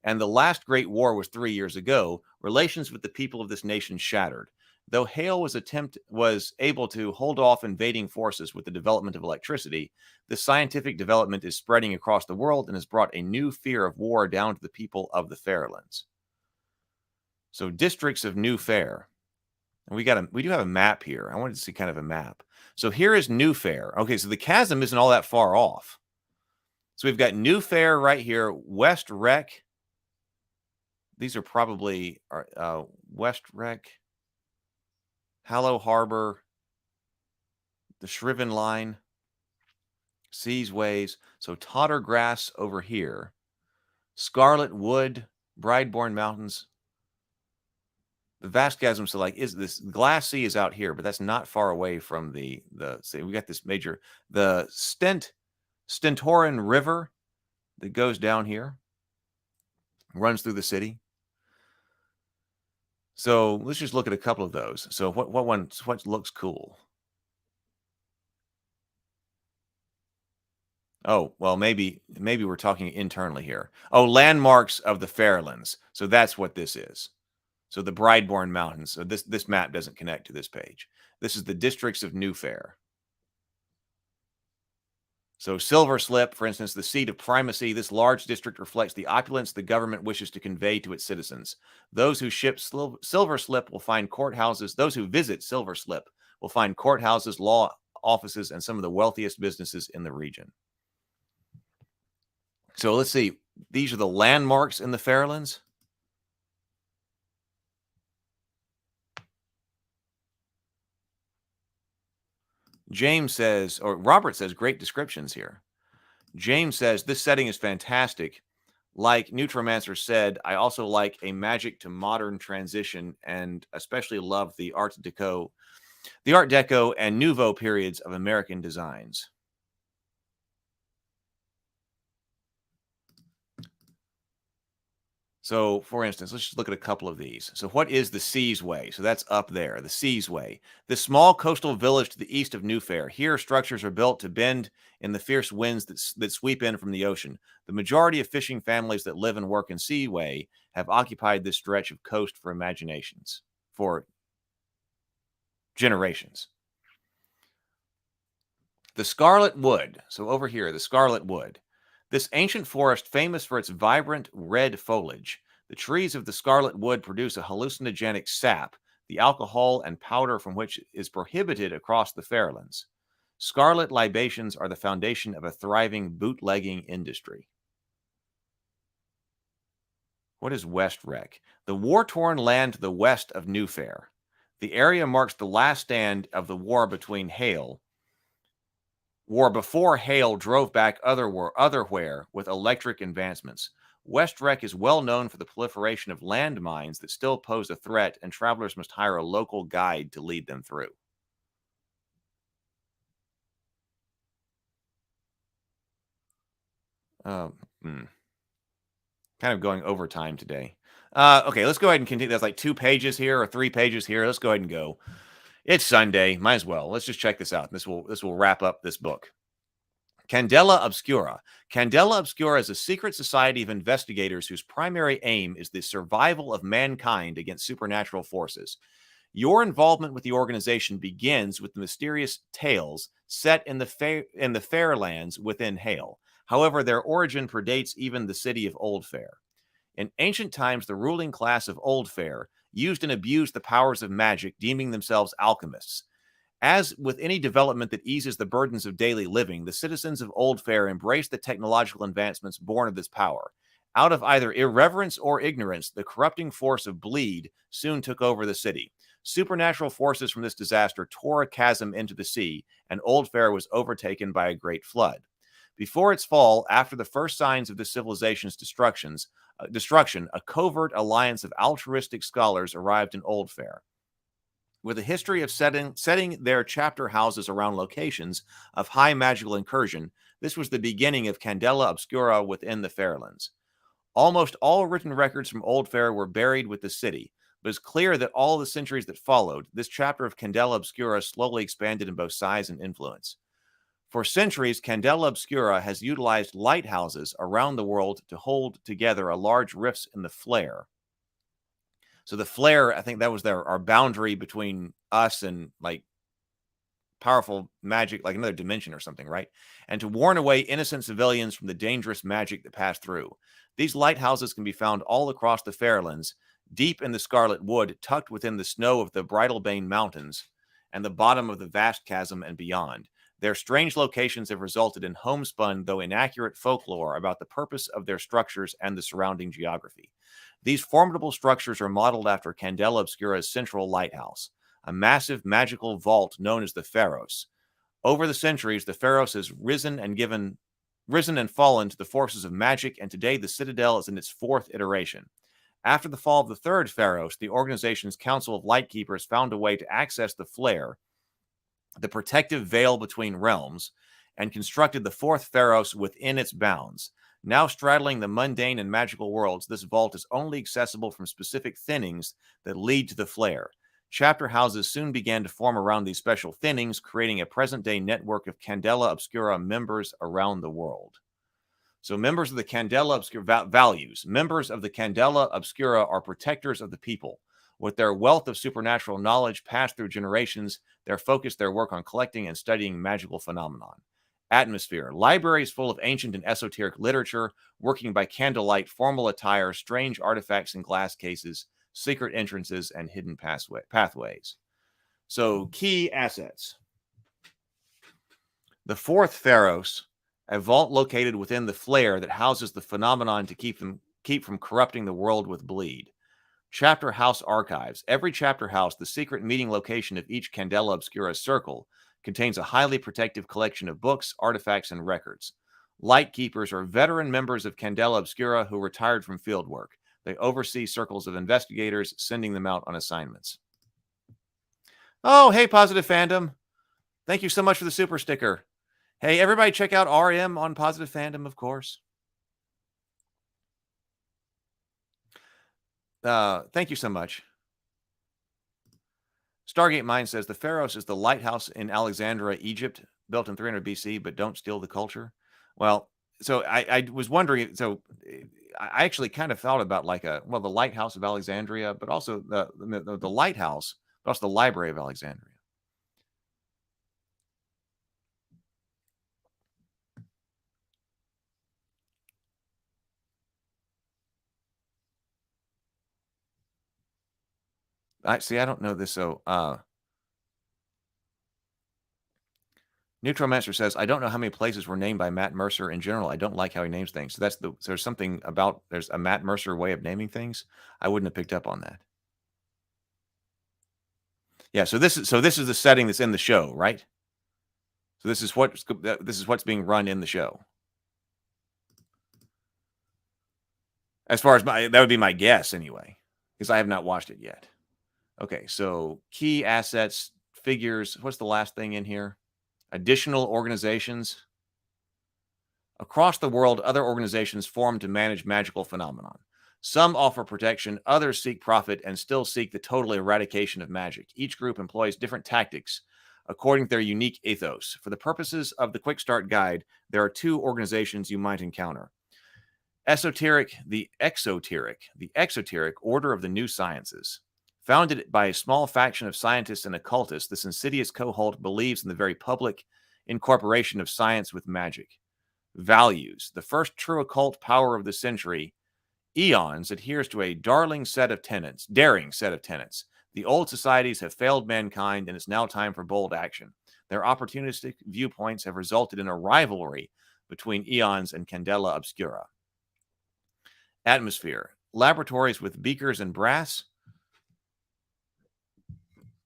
and the last great war was 3 years ago, relations with the people of this nation shattered. Though Hale was able to hold off invading forces with the development of electricity, the scientific development is spreading across the world and has brought a new fear of war down to the people of the Fairlands. So districts of New Fair. And we do have a map here. I wanted to see kind of a map. So here is New Fair. Okay, so the chasm isn't all that far off. So we've got New Fair right here, West Rec. These are probably West Rec, Hallow Harbor, the Shriven Line, Seas Ways. So Tottergrass over here, Scarlet Wood, Brideborn Mountains. The vast chasm, so is this Glass Sea is out here, but that's not far away from the sea. We got this major, the Stentoran River that goes down here, runs through the city. So let's just look at a couple of those. So what looks cool? Oh, well, maybe we're talking internally here. Oh, landmarks of the Fairlands. So that's what this is. So the Brideborn Mountains. So this map doesn't connect to this page. This is the districts of New Fair. So Silver Slip, for instance, the seat of primacy. This large district reflects the opulence the government wishes to convey to its citizens. Those who ship Silver Slip will find courthouses. Those who visit Silver Slip will find courthouses, law offices, and some of the wealthiest businesses in the region. So let's see. These are the landmarks in the Fairlands. James says, or Robert says, great descriptions here. James says, this setting is fantastic. Like Neutromancer said, I also like a magic to modern transition and especially love the Art Deco and Nouveau periods of American designs. So, for instance, let's just look at a couple of these. So what is the Seas Way? So that's up there, the Seas Way. This small coastal village to the east of New Fair. Here, structures are built to bend in the fierce winds that sweep in from the ocean. The majority of fishing families that live and work in Seaway have occupied this stretch of coast for generations. The Scarlet Wood. So over here, the Scarlet Wood. This ancient forest, famous for its vibrant red foliage. The trees of the Scarlet Wood produce a hallucinogenic sap, the alcohol and powder from which is prohibited across the Fairlands. Scarlet libations are the foundation of a thriving bootlegging industry. What is West Rec? The war-torn land to the west of New Fair. The area marks the last stand of the war between war before Hale drove back Otherwhere with electric advancements. West Rec is well known for the proliferation of landmines that still pose a threat, and travelers must hire a local guide to lead them through. Kind of going over time today. Okay, let's go ahead and continue. There's like 2 pages here or 3 pages here. Let's go ahead and go. It's Sunday. Might as well. Let's just check this out. This will wrap up this book. Candela Obscura. Candela Obscura is a secret society of investigators whose primary aim is the survival of mankind against supernatural forces. Your involvement with the organization begins with the mysterious tales set in the Fairlands within Hale. However, their origin predates even the city of Old Fair. In ancient times, the ruling class of Old Fair used and abused the powers of magic, deeming themselves alchemists. As with any development that eases the burdens of daily living, the citizens of Old Fair embraced the technological advancements born of this power. Out of either irreverence or ignorance, the corrupting force of bleed soon took over the city. Supernatural forces from this disaster tore a chasm into the sea, and Old Fair was overtaken by a great flood. Before its fall, after the first signs of the civilization's destruction, a covert alliance of altruistic scholars arrived in Old Fair. With a history of setting their chapter houses around locations of high magical incursion, this was the beginning of Candela Obscura within the Fairlands. Almost all written records from Old Fair were buried with the city, but it's clear that all the centuries that followed, this chapter of Candela Obscura slowly expanded in both size and influence. For centuries, Candela Obscura has utilized lighthouses around the world to hold together a large rifts in the flare. So the flare, I think that was our boundary between us and like powerful magic, like another dimension or something, right? And to warn away innocent civilians from the dangerous magic that passed through. These lighthouses can be found all across the Fairlands, deep in the Scarlet Wood, tucked within the snow of the Bridlebane Mountains and the bottom of the vast chasm and beyond. Their strange locations have resulted in homespun, though inaccurate, folklore about the purpose of their structures and the surrounding geography. These formidable structures are modeled after Candela Obscura's central lighthouse, a massive magical vault known as the Pharos. Over the centuries, the Pharos has risen and fallen to the forces of magic, and today the Citadel is in its 4th iteration. After the fall of the 3rd Pharos, the organization's Council of Lightkeepers found a way to access the flare, the protective veil between realms, and constructed the 4th Pharos within its bounds. Now straddling the mundane and magical worlds, this vault is only accessible from specific thinnings that lead to the flare. Chapter houses soon began to form around these special thinnings, creating a present-day network of Candela Obscura members around the world. So members of the Candela Obscura values. Members of the Candela Obscura are protectors of the people. With their wealth of supernatural knowledge passed through generations, they're focused their work on collecting and studying magical phenomenon. Atmosphere. Libraries full of ancient and esoteric literature, working by candlelight, formal attire, strange artifacts in glass cases, secret entrances, and hidden pathways. So, key assets. The 4th Pharos, a vault located within the flare that houses the phenomenon to keep from corrupting the world with bleed. Chapter House Archives. Every chapter house, the secret meeting location of each Candela Obscura circle, contains a highly protective collection of books, artifacts, and records. Lightkeepers are veteran members of Candela Obscura who retired from fieldwork. They oversee circles of investigators, sending them out on assignments. Oh, hey, Positive Fandom. Thank you so much for the super sticker. Hey, everybody check out RM on Positive Fandom, of course. Thank you so much. Stargate Mind says the Pharos is the lighthouse in Alexandria, Egypt, built in 300 BC, but don't steal the culture. Well, so I was wondering, so I actually kind of thought about like the lighthouse of Alexandria, but also the lighthouse, but also the Library of Alexandria. I don't know this. So, Neutromancer says, I don't know how many places were named by Matt Mercer in general. I don't like how he names things. So there's something about, there's a Matt Mercer way of naming things. I wouldn't have picked up on that. Yeah. So this is the setting that's in the show, right? So this is what's being run in the show. As far as that would be my guess anyway, because I have not watched it yet. Okay, so key assets, figures. What's the last thing in here? Additional organizations. Across the world, other organizations form to manage magical phenomenon. Some offer protection, others seek profit, and still seek the total eradication of magic. Each group employs different tactics according to their unique ethos. For the purposes of the Quick Start Guide, there are 2 organizations you might encounter. The Exoteric Order of the New Sciences. Founded by a small faction of scientists and occultists, this insidious cohort believes in the very public incorporation of science with magic. Values. The first true occult power of the century, eons, adheres to a daring set of tenets. The old societies have failed mankind, and it's now time for bold action. Their opportunistic viewpoints have resulted in a rivalry between eons and Candela Obscura. Atmosphere. Laboratories with beakers and brass.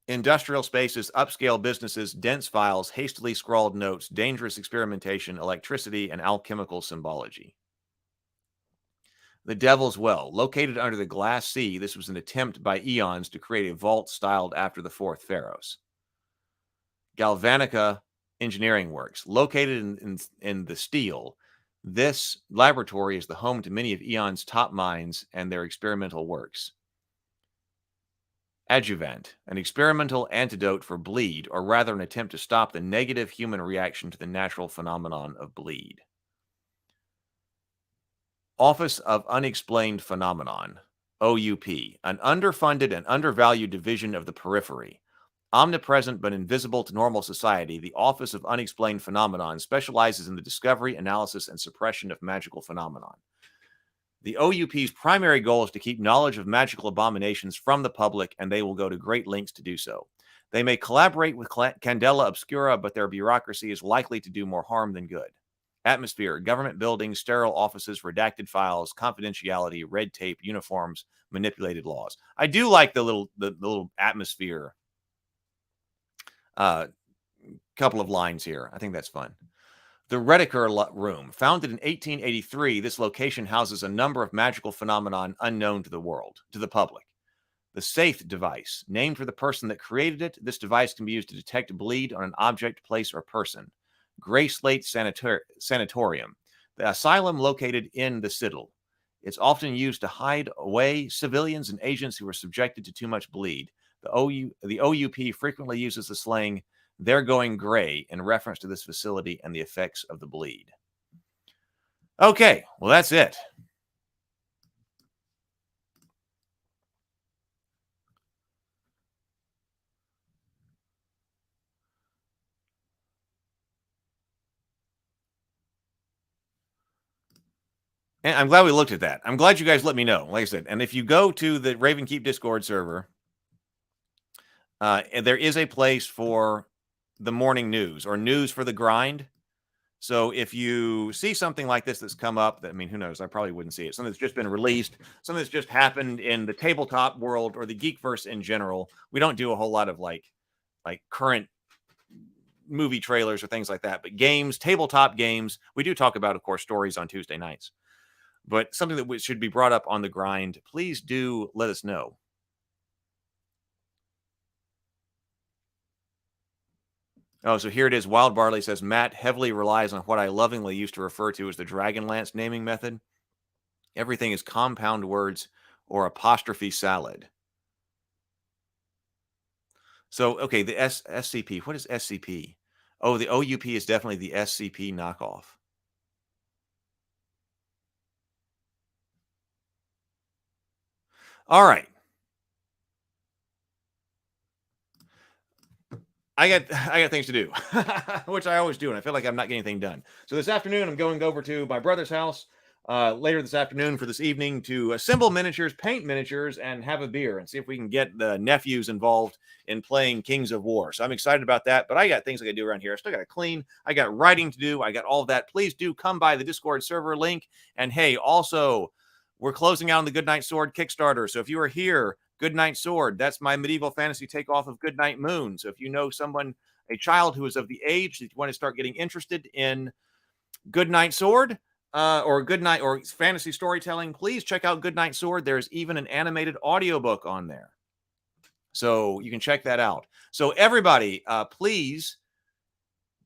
Industrial spaces, upscale businesses, dense files, hastily scrawled notes, dangerous experimentation, electricity, and alchemical symbology. The Devil's Well. Located under the glass sea, this was an attempt by eons to create a vault styled after the 4th Pharaohs. Galvanica Engineering Works. Located in the steel, this laboratory is the home to many of eon's top minds and their experimental works. Adjuvant, an experimental antidote for bleed, or rather an attempt to stop the negative human reaction to the natural phenomenon of bleed. Office of Unexplained Phenomenon, OUP, an underfunded and undervalued division of the periphery. Omnipresent but invisible to normal society, the Office of Unexplained Phenomenon specializes in the discovery, analysis, and suppression of magical phenomenon. The OUP's primary goal is to keep knowledge of magical abominations from the public, and they will go to great lengths to do so. They may collaborate with Candela Obscura, but their bureaucracy is likely to do more harm than good. Atmosphere, government buildings, sterile offices, redacted files, confidentiality, red tape, uniforms, manipulated laws. I do like the little atmosphere couple of lines here. I think that's fun. The Rediker Room. Founded in 1883, this location houses a number of magical phenomenon unknown to the public. The Saith device. Named for the person that created it, this device can be used to detect bleed on an object, place, or person. Gray Slate Sanatorium. The asylum located in the Citadel. It's often used to hide away civilians and agents who are subjected to too much bleed. The OUP frequently uses the slang, "They're going gray," in reference to this facility and the effects of the bleed. Okay, well, that's it. And I'm glad we looked at that. I'm glad you guys let me know, like I said. And if you go to the Raven Keep Discord server, and there is a place for the morning news or news for the grind. So if you see something like this that's come up, I mean, who knows? I probably wouldn't see it. Something that's just been released, something that's just happened in the tabletop world or the Geekverse in general. We don't do a whole lot of like current movie trailers or things like that. But games, tabletop games, we do talk about, of course, stories on Tuesday nights. But something that should be brought up on the grind, please do let us know. Oh, so here it is. Wild Barley says, Matt heavily relies on what I lovingly used to refer to as the Dragonlance naming method. Everything is compound words or apostrophe salad. So, okay, the SCP. What is SCP? Oh, the OUP is definitely the SCP knockoff. All right. I got things to do, which I always do, and I feel like I'm not getting anything done. So this afternoon, I'm going over to my brother's house later this afternoon for this evening to assemble miniatures, paint miniatures, and have a beer and see if we can get the nephews involved in playing Kings of War. So I'm excited about that, but I got things I got to do around here. I still got to clean. I got writing to do. I got all of that. Please do come by the Discord server link. And hey, also, we're closing out on the Goodnight Sword Kickstarter. So if you are here, Goodnight Sword, that's my medieval fantasy takeoff of Goodnight Moon. So if you know someone, a child who is of the age that you want to start getting interested in Goodnight Sword or Goodnight or fantasy storytelling, please check out Goodnight Sword. There's even an animated audiobook on there. So you can check that out. So everybody, please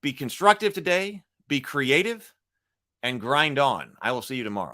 be constructive today, be creative, and grind on. I will see you tomorrow.